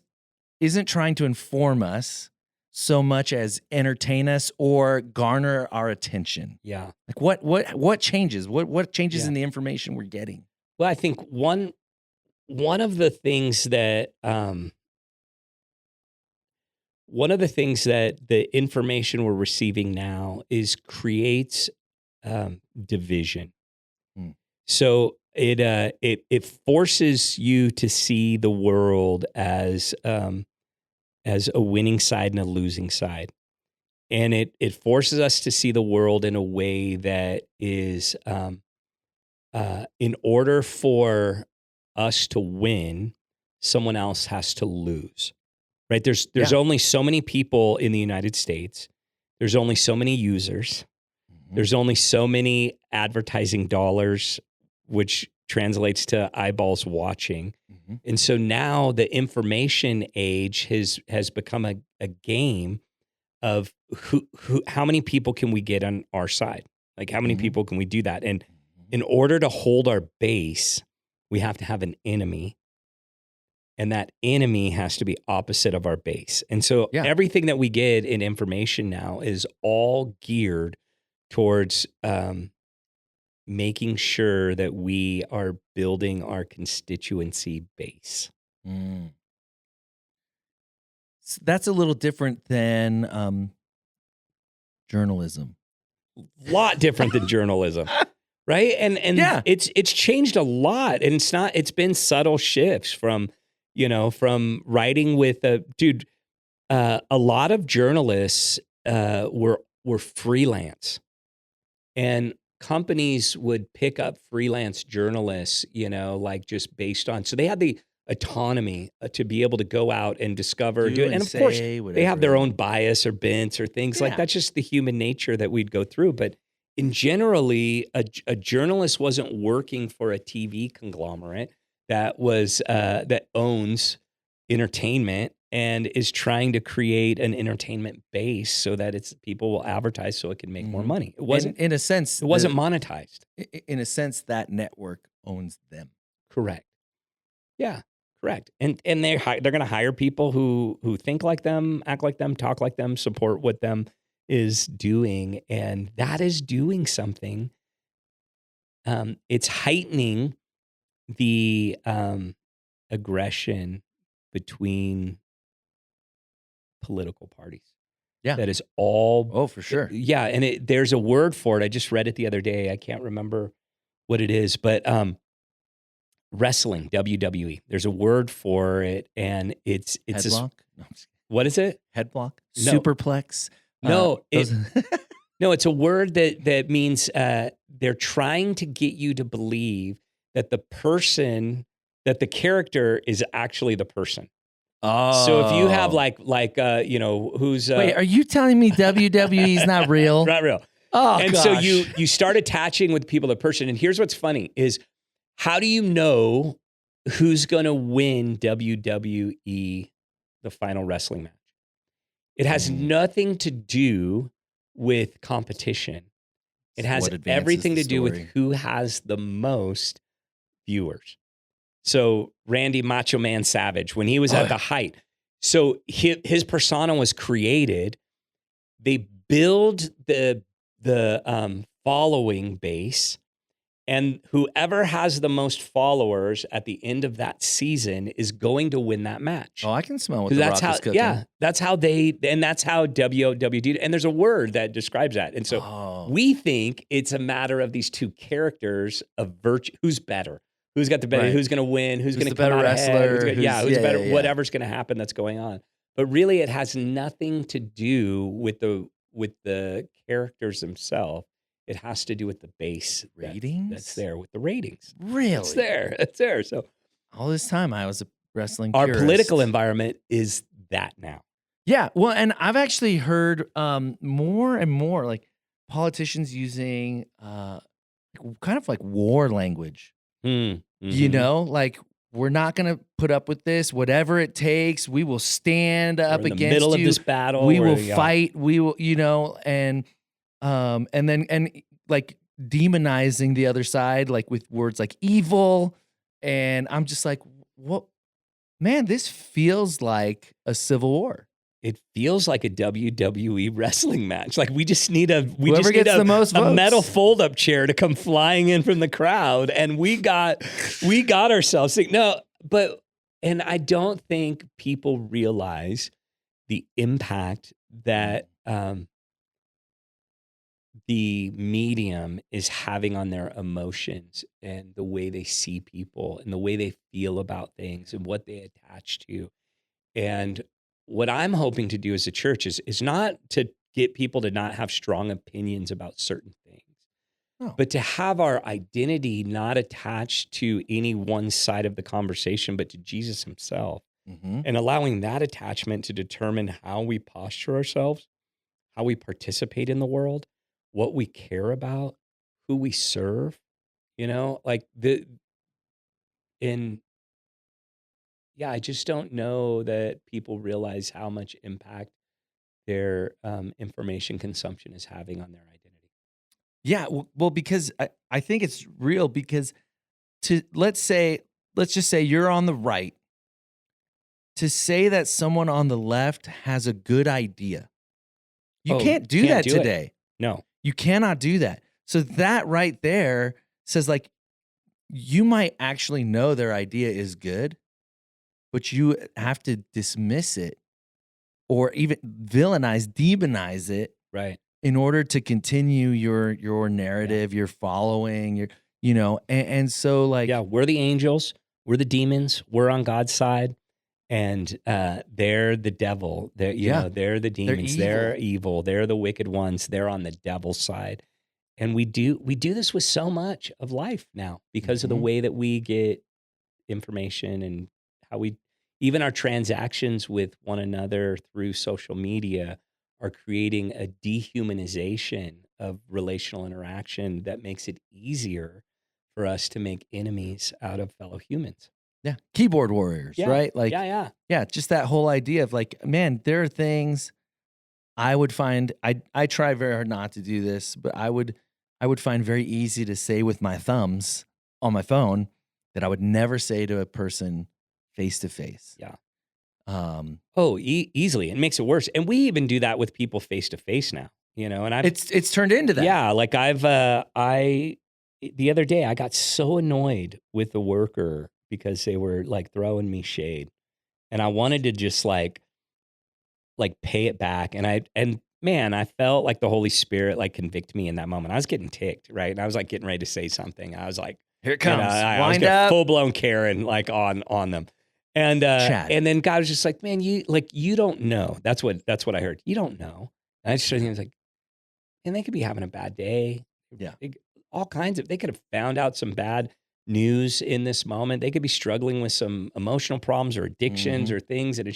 isn't trying to inform us so much as entertain us or garner our attention? Yeah. Like what changes? What changes in the information we're getting? Well, I think one of the things that the information we're receiving now creates division. So it forces you to see the world as a winning side and a losing side. And it forces us to see the world in a way that is, in order for us to win, someone else has to lose, right? There's only so many people in the United States. There's only so many users. There's only so many advertising dollars, which translates to eyeballs watching. And so now the information age has become a game of how many people can we get on our side? Like how many people can we do that? And in order to hold our base, we have to have an enemy. And that enemy has to be opposite of our base. And so everything that we get in information now is all geared towards making sure that we are building our constituency base. That's a little different than journalism. Lot different than journalism, right? And it's changed a lot, and it's been subtle shifts from writing with a lot of journalists were freelance, and companies would pick up freelance journalists, like just based on, so they had the autonomy to be able to go out and discover, do it. And of course, they have their own bias or bents or things like that's just the human nature that we'd go through. But in generally, a journalist wasn't working for a TV conglomerate that owns entertainment and is trying to create an entertainment base so that people will advertise so it can make more money. It wasn't, in a sense, it wasn't monetized. In a sense, that network owns them. Correct. Yeah, correct. And they're going to hire people who think like them, act like them, talk like them, support what them is doing, and that is doing something. It's heightening the aggression between political parties. Yeah. That is all. Oh, for sure. Yeah. And there's a word for it. I just read it the other day. I can't remember what it is, but wrestling, WWE. There's a word for it, and it's Headlock? No, what is it? Headlock? No. Superplex? No, no, it's a word that means they're trying to get you to believe that the character is actually the person. So if you have Oh. who's Wait, are you telling me WWE is not real? not real. Oh, And gosh. so you start attaching with people to person. And here's what's funny is, how do you know who's going to win WWE, the final wrestling match? It has nothing to do with competition. It has What advances everything the to do with story. who has the most viewers. So Randy Macho Man Savage, when he was at the height, so his persona was created. They build the following base, and whoever has the most followers at the end of that season is going to win that match. Oh, I can smell what the That's Rock how, is cooking. yeah, that's how WOW did. And there's a word that describes that. And so we think it's a matter of these two characters of virtue. Who's better? Who's got the better? Right. Who's going to win? Who's going to the come better out wrestler? ahead? Who's better? Yeah. Whatever's going to happen that's going on. But really, it has nothing to do with the characters themselves. It has to do with the base Ratings? that's there, with the ratings. Really? It's there. It's there. So all this time I was a wrestling our purist. political environment is that now. Yeah. Well, and I've actually heard more and more like politicians using kind of like war language. You know, like, we're not going to put up with this. Whatever it takes, we will stand up We're in against the middle you. of this battle. We will fight. We will, and like demonizing the other side, like with words like evil. And I'm just like, what? Man, this feels like a civil war. It feels like a WWE wrestling match. Like, we just need a the most a votes. metal fold-up chair to come flying in from the crowd, and we got ourselves. And I don't think people realize the impact that the medium is having on their emotions and the way they see people and the way they feel about things and what they attach to. And what I'm hoping to do as a church is not to get people to not have strong opinions about certain things, but to have our identity not attached to any one side of the conversation, but to Jesus himself, and allowing that attachment to determine how we posture ourselves, how we participate in the world, what we care about, who we serve, I just don't know that people realize how much impact their information consumption is having on their identity. Yeah, well, because I think it's real, because let's just say you're on the right. To say that someone on the left has a good idea, you can't do that today. No. You cannot do that. So that right there says, like, you might actually know their idea is good, but you have to dismiss it or even villainize, demonize it, right, in order to continue your narrative, your following, and so, like, we're the angels, we're the demons, we're on God's side, and they're the devil. They're the demons. They're evil. They're the wicked ones. They're on the devil's side. And we do this with so much of life now because of the way that we get information and how even our transactions with one another through social media are creating a dehumanization of relational interaction that makes it easier for us to make enemies out of fellow humans. Yeah. Keyboard warriors, right? Like, yeah. Just that whole idea of, like, man, there are things I would find, I try very hard not to do this, but I would find very easy to say with my thumbs on my phone that I would never say to a person face to face. Yeah. Easily. It makes it worse. And we even do that with people face to face now, and it's turned into that. Yeah. Like the other day I got so annoyed with a worker because they were like throwing me shade, and I wanted to just like pay it back. And man, I felt like the Holy Spirit like convict me in that moment. I was getting ticked, right? And I was like getting ready to say something. I was like, here it comes. I was getting full blown Karen like on them. And and then God was just like, man, you don't know. That's what I heard. You don't know. And I just was like, and they could be having a bad day. Yeah. All kinds of, they could have found out some bad news in this moment. They could be struggling with some emotional problems or addictions or things, and it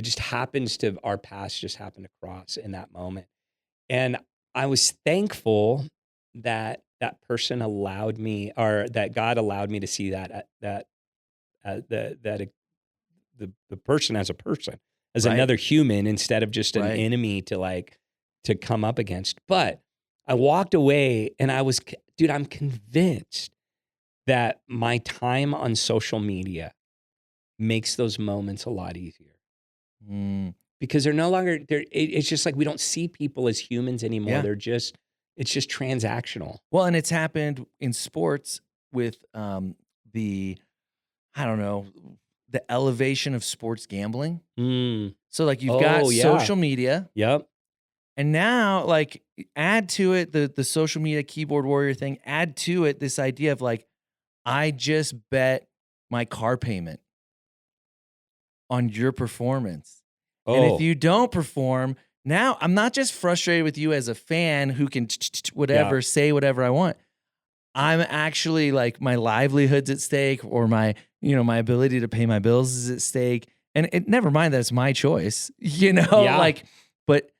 just happens to our paths just happen to cross in that moment. And I was thankful that that person allowed me, or that God allowed me to see the person as a person, as Right. another human, instead of just an Right. enemy to come up against. But I walked away and dude, I'm convinced that my time on social media makes those moments a lot easier, Mm. because they're no longer there. It's just like we don't see people as humans anymore. Yeah. It's just transactional. Well, and it's happened in sports with the, I don't know, the elevation of sports gambling. So like you've got Oh, yeah. social media, Yep. and now like add to it the social media keyboard warrior thing, add to it this idea of like, I just bet my car payment on your performance. And if Oh, you don't perform, now I'm not just frustrated with you as a fan who can whatever, say whatever I want. I'm actually like, my livelihood's at stake, or my ability to pay my bills is at stake. And never mind that it's my choice, Yeah. like, but,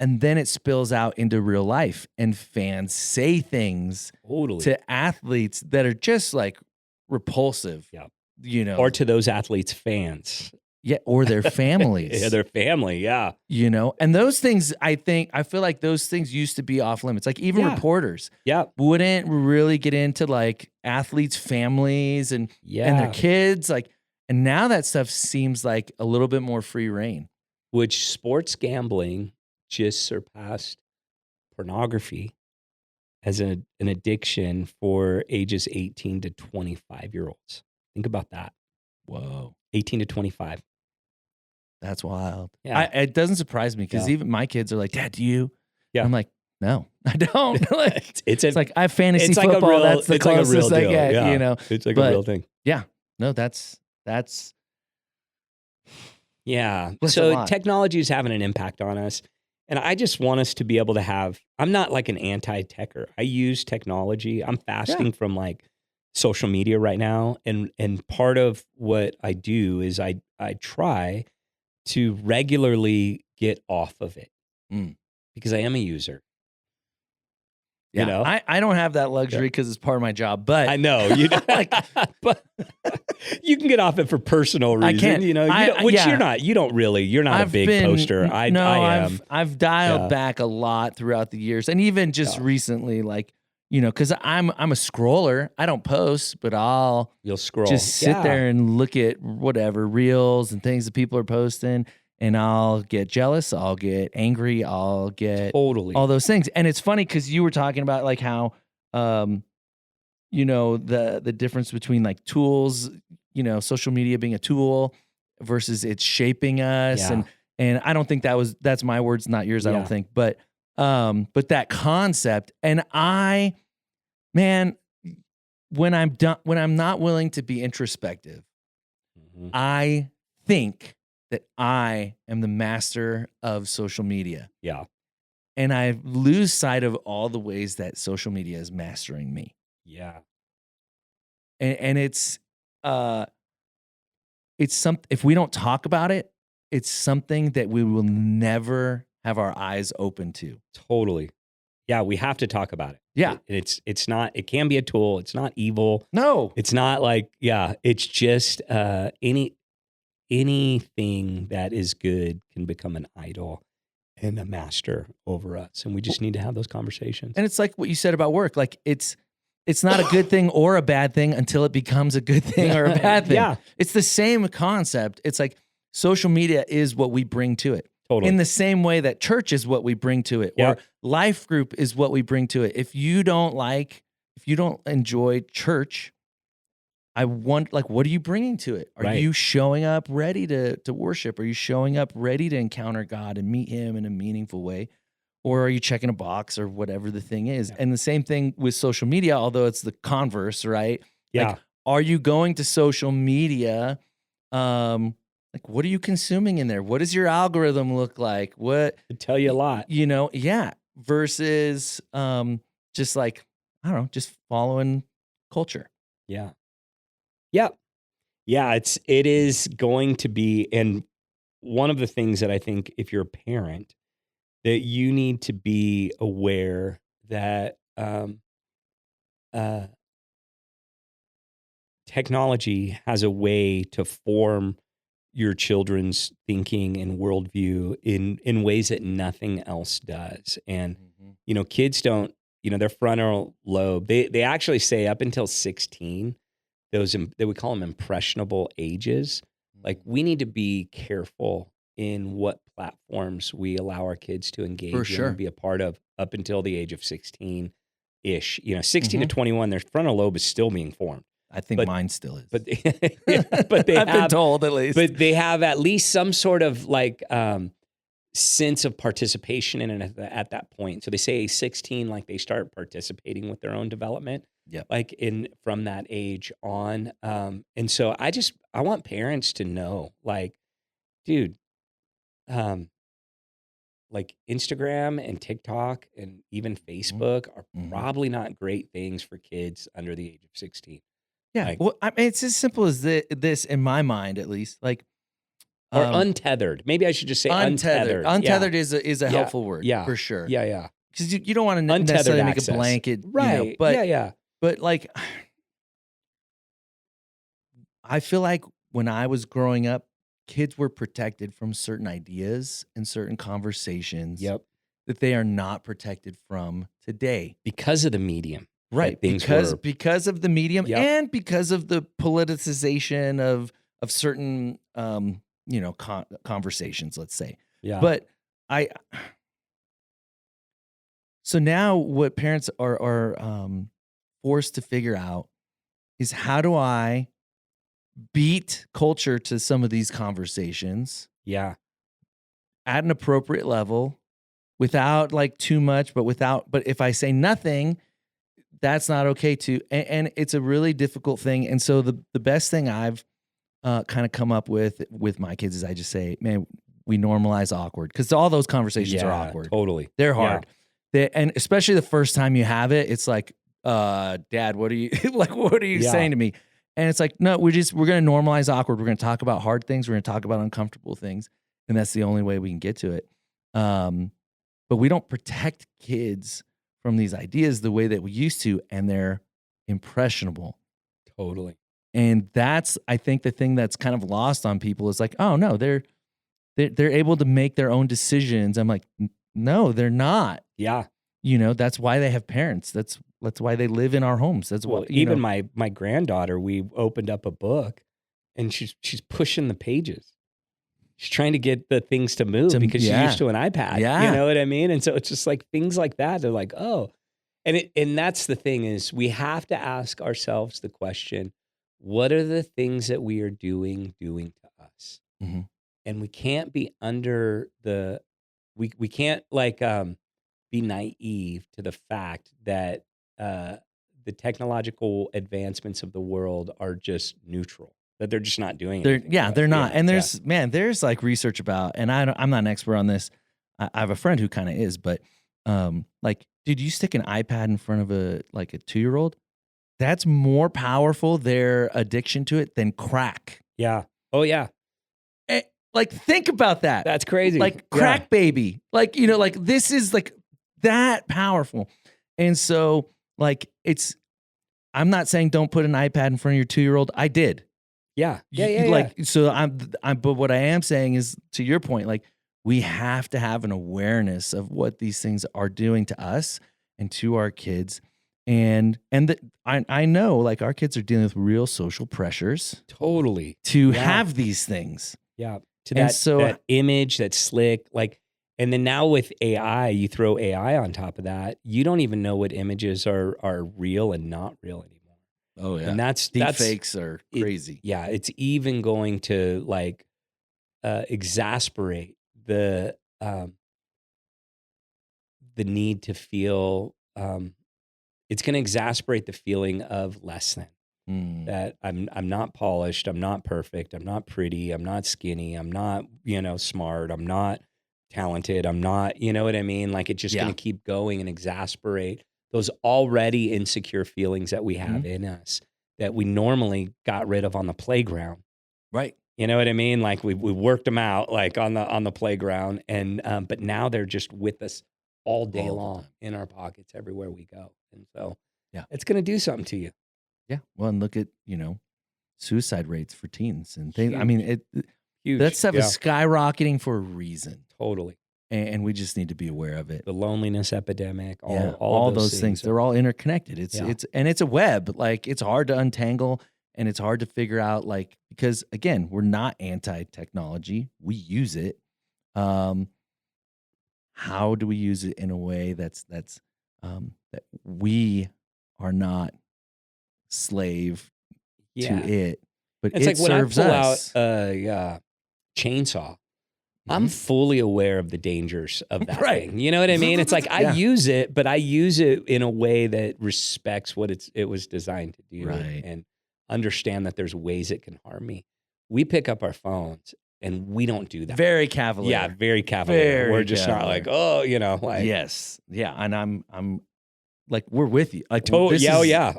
and then it spills out into real life, and fans say things totally. to athletes that are just like repulsive, Yeah. Or to those athletes' fans. yeah, or their families. Yeah, their family, yeah. And those things, I feel like those things used to be off limits. Like even Yeah. reporters Yeah. wouldn't really get into like athletes' families and their kids. Like, and now that stuff seems like a little bit more free reign. Which sports gambling just surpassed pornography as an addiction for ages 18 to 25-year-olds. Think about that. Whoa. 18 to 25. That's wild. Yeah. It doesn't surprise me, because Yeah. even my kids are like, Dad, do you? Yeah. I'm like, no, I don't. Like, It's like I have fantasy it's like football. a real, That's the it's like a closest real I deal. get, Yeah. It's like But a real thing. yeah, no, that's Yeah. That's a So lot. technology is having an impact on us. And I just want us to be able to have, I'm not like an anti-techer. I use technology. I'm fasting from like social media right now. And part of what I do is I try to regularly get off of it because I am a user. Yeah, You know? I don't have that luxury because it's part of my job, but I know you like, but you can get off it for personal reasons. can. You know, you're not. You're not a big poster. I am. I've dialed back a lot throughout the years, and even just recently, like because I'm a scroller. I don't post, but You'll scroll. just sit there and look at whatever reels and things that people are posting. And I'll get jealous, I'll get angry, I'll get totally all those things. And it's funny because you were talking about like how, the difference between like tools, social media being a tool versus it's shaping us. Yeah. And I don't think that's my words, not yours, I don't think. But that concept, and when I'm not willing to be introspective, I think that I am the master of social media. Yeah. And I lose sight of all the ways that social media is mastering me. Yeah. And it's if we don't talk about it, it's something that we will never have our eyes open to. Totally. Yeah, we have to talk about it. Yeah. It's not, it can be a tool. It's not evil. No. It's not like, it's just anything that is good can become an idol and a master over us. And we just need to have those conversations. And it's like what you said about work. Like it's not a good thing or a bad thing until it becomes a good thing or a bad thing. Yeah. It's the same concept. It's like social media is what we bring to it. Totally. In the same way that church is what we bring to it, or life group is what we bring to it. If you don't enjoy church, I want, like, what are you bringing to it? Are you showing up ready to worship? Are you showing up ready to encounter God and meet him in a meaningful way? Or are you checking a box or whatever the thing is? And the same thing with social media, although it's the converse, right? Yeah. Like, are you going to social media? Like, what are you consuming in there? What does your algorithm look like? What It'll tell you a lot. Versus just like, I don't know, just following culture. Yeah. Yeah. Yeah. It is going to be, and one of the things that I think if you're a parent, that you need to be aware that uh, technology has a way to form your children's thinking and worldview in ways that nothing else does. And kids don't, their frontal lobe. They actually say up until 16, they would call them impressionable ages. Like we need to be careful in what platforms we allow our kids to engage in sure. and be a part of up until the age of 16-ish. 16 to 21, their frontal lobe is still being formed. I think mine still is. But but they I've have, been told at least. But they have at least some sort of like sense of participation in it at that point. So they say 16, like they start participating with their own development. Yeah. Like from that age on. And so I want parents to know, like, dude, like Instagram and TikTok and even Facebook are probably not great things for kids under the age of 16. Yeah. Like, Well, I mean, it's as simple as this in my mind, at least. Like, or untethered. Maybe I should just say untethered. Untethered is a helpful word. Yeah. For sure. Yeah. Because you don't want to necessarily make a blanket. Right. But, But like, I feel like when I was growing up, kids were protected from certain ideas and certain conversations that they are not protected from today. Because of the medium. Right. Because of the medium and because of the politicization of certain, conversations, let's say. Yeah. But so now what parents are forced to figure out is, how do I beat culture to some of these conversations? Yeah. At an appropriate level, without like too much, but if I say nothing, that's not okay too. And it's a really difficult thing. And so the best thing I've kind of come up with my kids is I just say, man, we normalize awkward, because all those conversations are awkward. Totally. They're hard. And especially the first time you have it, it's like, Dad, what are you saying to me? And it's like, no, we're going to normalize awkward. We're going to talk about hard things. We're going to talk about uncomfortable things. And that's the only way we can get to it. But we don't protect kids from these ideas the way that we used to, and they're impressionable. Totally. And that's, I think, the thing that's kind of lost on people is like, oh no, they're able to make their own decisions. I'm like, no, they're not. Yeah. That's why they have parents. That's why they live in our homes. That's what even my granddaughter, we opened up a book and she's pushing the pages. She's trying to get the things to move because she's used to an iPad. Yeah. You know what I mean? And so it's just like things like that. They're like, oh. And that's the thing, is we have to ask ourselves the question, what are the things that we are doing to us? Mm-hmm. And we can't be we can't like be naive to the fact that the technological advancements of the world are just neutral, that they're just not doing it. They're not. And there's like research about, and I'm not an expert on this. I have a friend who kind of is, but like, dude, you stick an iPad in front of a 2-year-old, that's more powerful, their addiction to it, than crack. Yeah. Oh yeah. Like, think about that. That's crazy. Like crack baby. Like, this is like that powerful. And so like, I'm not saying don't put an iPad in front of your 2-year-old. I did. Yeah. So but what I am saying is, to your point, like, we have to have an awareness of what these things are doing to us and to our kids. And I know, like, our kids are dealing with real social pressures. Totally. To have these things. Yeah. To that image that's slick, like, and then now with AI, you throw AI on top of that, you don't even know what images are real and not real anymore. Oh yeah. And that's deepfakes are crazy. It's even going to like exasperate the need to feel. It's going to exasperate the feeling of less than. That I'm not polished, I'm not perfect, I'm not pretty, I'm not skinny, I'm not, smart, I'm not talented, I'm not, you know what I mean? Like, it's just going to keep going and exasperate those already insecure feelings that we have in us. that we normally got rid of on the playground. Right. You know what I mean? Like we worked them out like on the playground, and but now they're just with us all day All the long time. in our pockets everywhere we go, and so Yeah. it's going to do something to you. Yeah. Well, and look at, suicide rates for teens and things. I Huge. mean, Huge. that stuff Yeah, is skyrocketing for a reason. totally. And we just need to be aware of it. The loneliness epidemic, Yeah, all all those things. They're all interconnected. It's Yeah. it's a web. Like, it's hard to untangle and it's hard to figure out, like, because again, we're not anti-technology. We use it. How do we use it in a way that's that we are not slave yeah. to it, but It's it like when I serves pull us. out a chainsaw, I'm Mhm. fully aware of the dangers of that Right. thing. You know what I mean? It's like I Yeah. use it, but I use it in a way that respects what it was designed to do, Right. and understand that there's ways it can harm me. We pick up our phones and we don't do that. Very cavalier. Yeah, very cavalier. Very We're just not like, cavalier. like Yes. Yeah. And I'm like, we're with you. Like, oh this yeah, is yeah.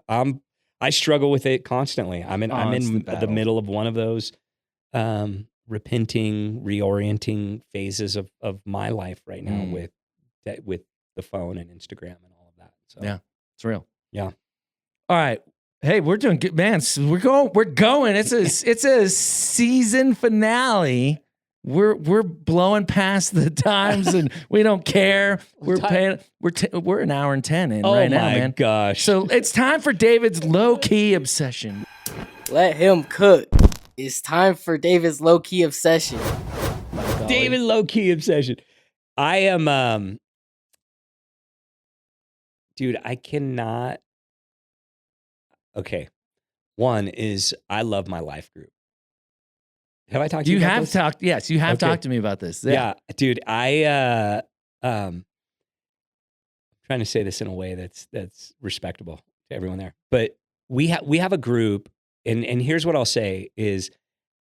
I struggle with it constantly. I'm in constant the battle. middle of one of those repenting, reorienting phases of my life right now with the phone and Instagram and all of that. So Yeah, it's real. yeah. All right. Hey, we're doing good, man. So we're going. It's a season finale. We're blowing past the times and we don't care. We're an hour and 10 in right now, man. Gosh. So it's time for David's low-key obsession. Let him cook. It's time for David's low-key obsession. David low-key obsession. I am dude, I cannot. Okay. One is I love my life group. Have I talked to you about this? Talked? Yes, you have Okay. talked to me about this. Yeah, dude, I'm trying to say this in a way that's respectable to everyone there. But we have a group, and here's what I'll say is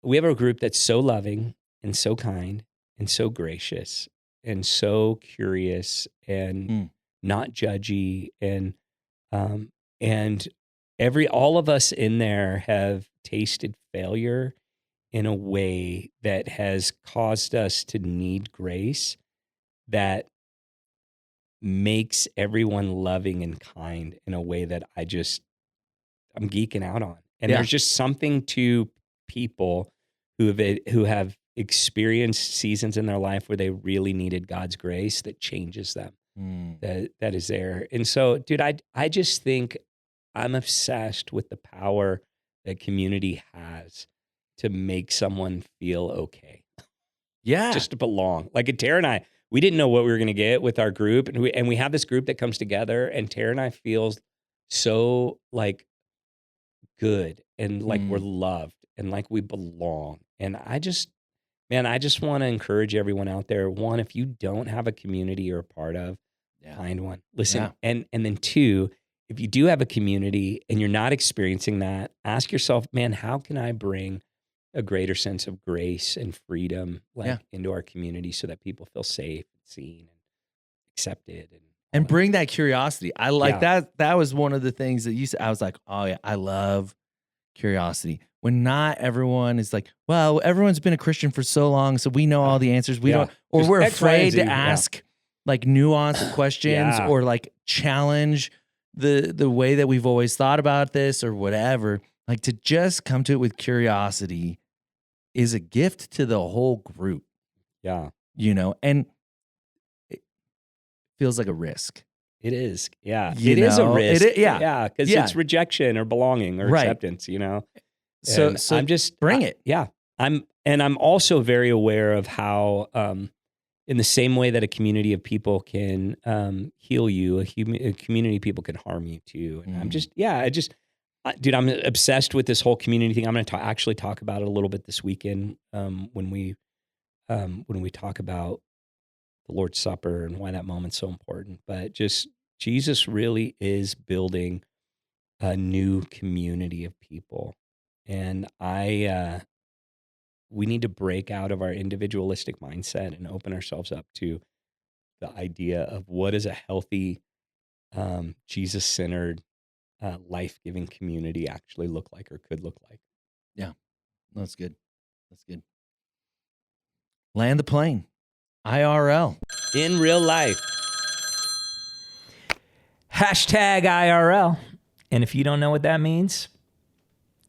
we have a group that's so loving and so kind and so gracious and so curious and not judgy, and all of us in there have tasted failure in a way that has caused us to need grace that makes everyone loving and kind in a way that I'm geeking out on. And Yeah. there's just something to people who have experienced seasons in their life where they really needed God's grace that changes them. That is there. And so, dude, I just think I'm obsessed with the power that community has to make someone feel okay. Yeah. Just to belong. Like Tara and I, we didn't know what we were going to get with our group. And we have this group that comes together, and Tara and I feel so like good and like we're loved and like we belong. And I just want to encourage everyone out there. One, if you don't have a community you're a part of, find one. Listen, and then two, if you do have a community and you're not experiencing that, ask yourself, man, how can I bring a greater sense of grace and freedom into our community so that people feel safe and seen and accepted and bring that curiosity. I like that. That was one of the things that you said. I was like, oh yeah, I love curiosity. When not everyone is like, well, everyone's been a Christian for so long, so we know all the answers. We don't, or Just we're X, Y, and afraid Z. to ask like nuanced questions or like challenge the way that we've always thought about this or whatever. Like, to just come to it with curiosity is a gift to the whole group. Yeah. And it feels like a risk. It is. Yeah. You It is a know? risk. Yeah. Because it's rejection or belonging or acceptance, So I'm just bring it. Yeah. I'm also very aware of how in the same way that a community of people can heal you, a community of people can harm you too. And I'm just, dude, I'm obsessed with this whole community thing. I'm going to actually talk about it a little bit this weekend when we talk about the Lord's Supper and why that moment's so important. But just Jesus really is building a new community of people. And we need to break out of our individualistic mindset and open ourselves up to the idea of what is a healthy, Jesus-centered life-giving community actually look like or could look like. That's good. That's good. Land the plane. IRL. In real life. Hashtag IRL. And if you don't know what that means,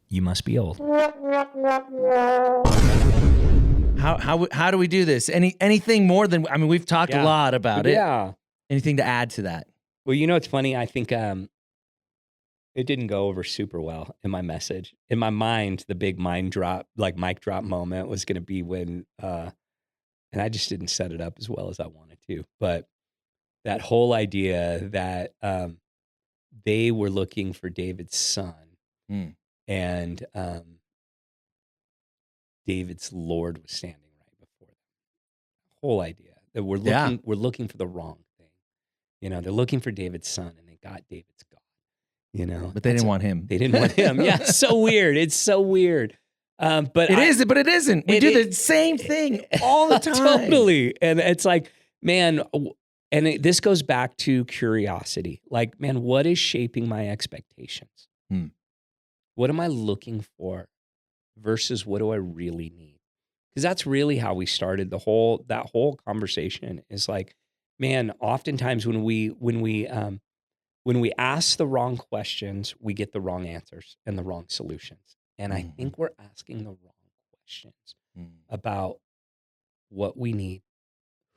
you must be old. How do we do this? Anything more than, I mean, we've talked a lot about it. Yeah. Anything to add to that? Well, you know, it's funny. I think it didn't go over super well in my message. In my mind, the big mic drop moment was going to be when, and I just didn't set it up as well as I wanted to. But that whole idea that they were looking for David's son, and David's Lord was standing right before them. Whole idea that we're looking for the wrong thing. You know, they're looking for David's son, and they got David's God. You know, But they didn't want him. They didn't want him. Yeah, it's so weird. It's so weird. But it isn't. We do the same thing all the time. Totally. And it's like, man, this goes back to curiosity. Like, man, what is shaping my expectations? What am I looking for versus what do I really need? Because that's really how we started that whole conversation. Is like, man, oftentimes when we ask the wrong questions, we get the wrong answers and the wrong solutions. And I think we're asking the wrong questions about what we need,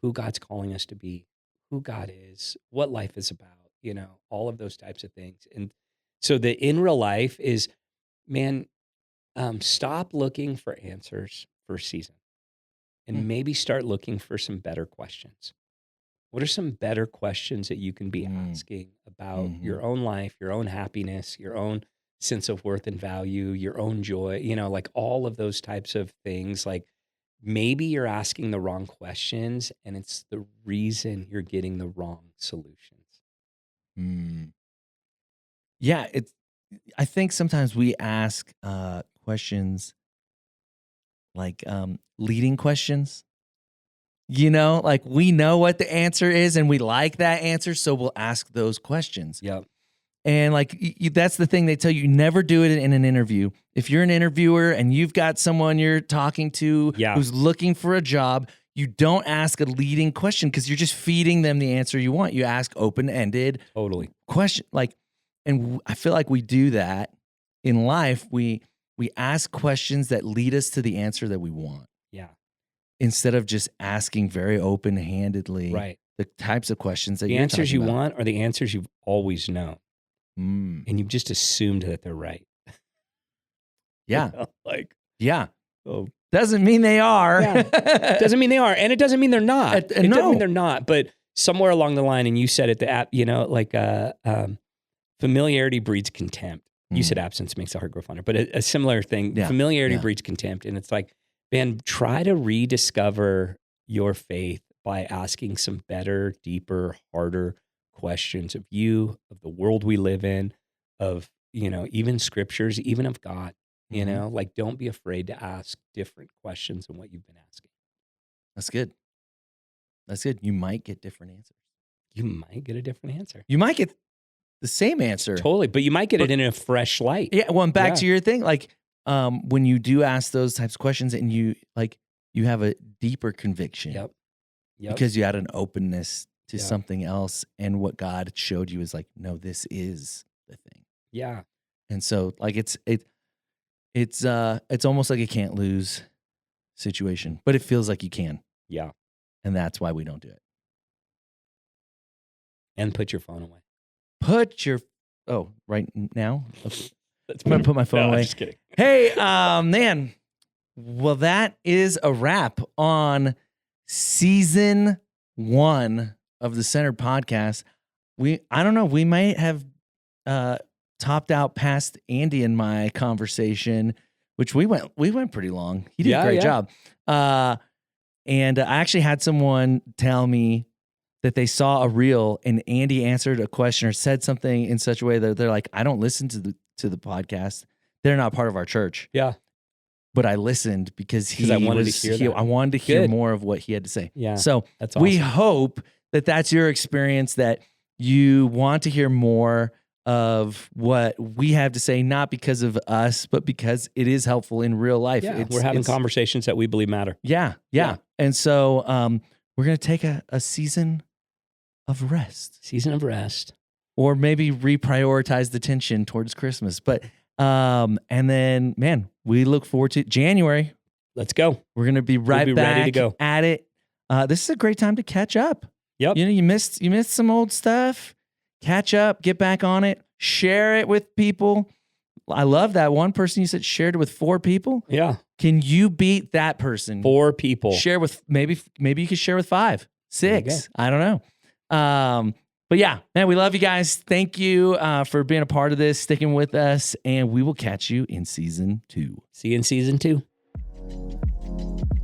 who God's calling us to be, who God is, what life is about, you know, all of those types of things. And so the in real life is, man, stop looking for answers for a season and maybe start looking for some better questions. What are some better questions that you can be asking about your own life, your own happiness, your own sense of worth and value, your own joy, you know, like all of those types of things. Like maybe you're asking the wrong questions and it's the reason you're getting the wrong solutions. Yeah, I think sometimes we ask questions like leading questions. You know, like we know what the answer is and we like that answer, so we'll ask those questions. Yep. And like that's the thing they tell you, never do it in an interview. If you're an interviewer and you've got someone you're talking to who's looking for a job, you don't ask a leading question because you're just feeding them the answer you want. You ask open-ended question. Like, and I feel like we do that in life. We ask questions that lead us to the answer that we want. Yeah. Instead of just asking very open-handedly the types of questions that the you're answers you about. want are the answers you've always known. And you've just assumed that they're right. Yeah. Oh, doesn't mean they are. Doesn't mean they are. And it doesn't mean they're not. It no. doesn't mean they're not. But somewhere along the line, and you said it, you know, like familiarity breeds contempt. You said absence makes the heart grow fonder. But a similar thing, familiarity breeds contempt. And it's like, man, try to rediscover your faith by asking some better, deeper, harder questions of you, of the world we live in, of, you know, even scriptures, even of God, you know, like don't be afraid to ask different questions than what you've been asking. That's good. That's good. You might get different answers. You might get a different answer. You might get the same answer. Totally. But you might get it in a fresh light. Yeah. Well, and back to your thing, like when you do ask those types of questions and you have a deeper conviction. Yep. Because you had an openness to something else, and what God showed you is like, no, this is the thing. Yeah. And so like it's almost like a can't lose situation, but it feels like you can. Yeah. And that's why we don't do it. And put your phone away. Right now? Okay. I'm going to put my phone away. I'm just kidding. Hey, man. Well, that is a wrap on season 1 of the Centered Podcast. I don't know, we might have topped out past Andy and my conversation, which we went pretty long. He did a great job. And I actually had someone tell me that they saw a reel and Andy answered a question or said something in such a way that they're like, I don't listen to the podcast. They're not part of our church. Yeah. But I listened because I wanted to hear that. I wanted to hear more of what he had to say. Yeah. So that's awesome. We hope that that's your experience, that you want to hear more of what we have to say, not because of us, but because it is helpful in real life. Yeah, we're having conversations that we believe matter. Yeah. And so we're going to take a season of rest. Season of rest. Or maybe reprioritize the tension towards Christmas. But and then, man, we look forward to January. Let's go. We're going to be back ready to go. at it. This is a great time to catch up. Yep. You know, you missed some old stuff. Catch up, get back on it, share it with people. I love that one person you said shared it with 4 people. Yeah. Can you beat that person? 4 people. Share with maybe you could share with 5, 6. I don't know. But yeah, man, we love you guys. Thank you for being a part of this, sticking with us, and we will catch you in season 2. See you in season 2.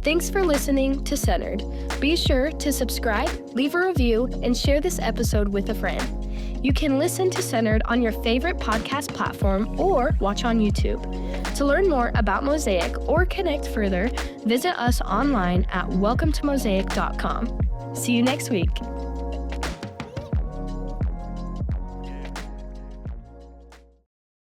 Thanks for listening to Centered. Be sure to subscribe, leave a review, and share this episode with a friend. You can listen to Centered on your favorite podcast platform or watch on YouTube. To learn more about Mosaic or connect further, visit us online at welcometomosaic.com. See you next week.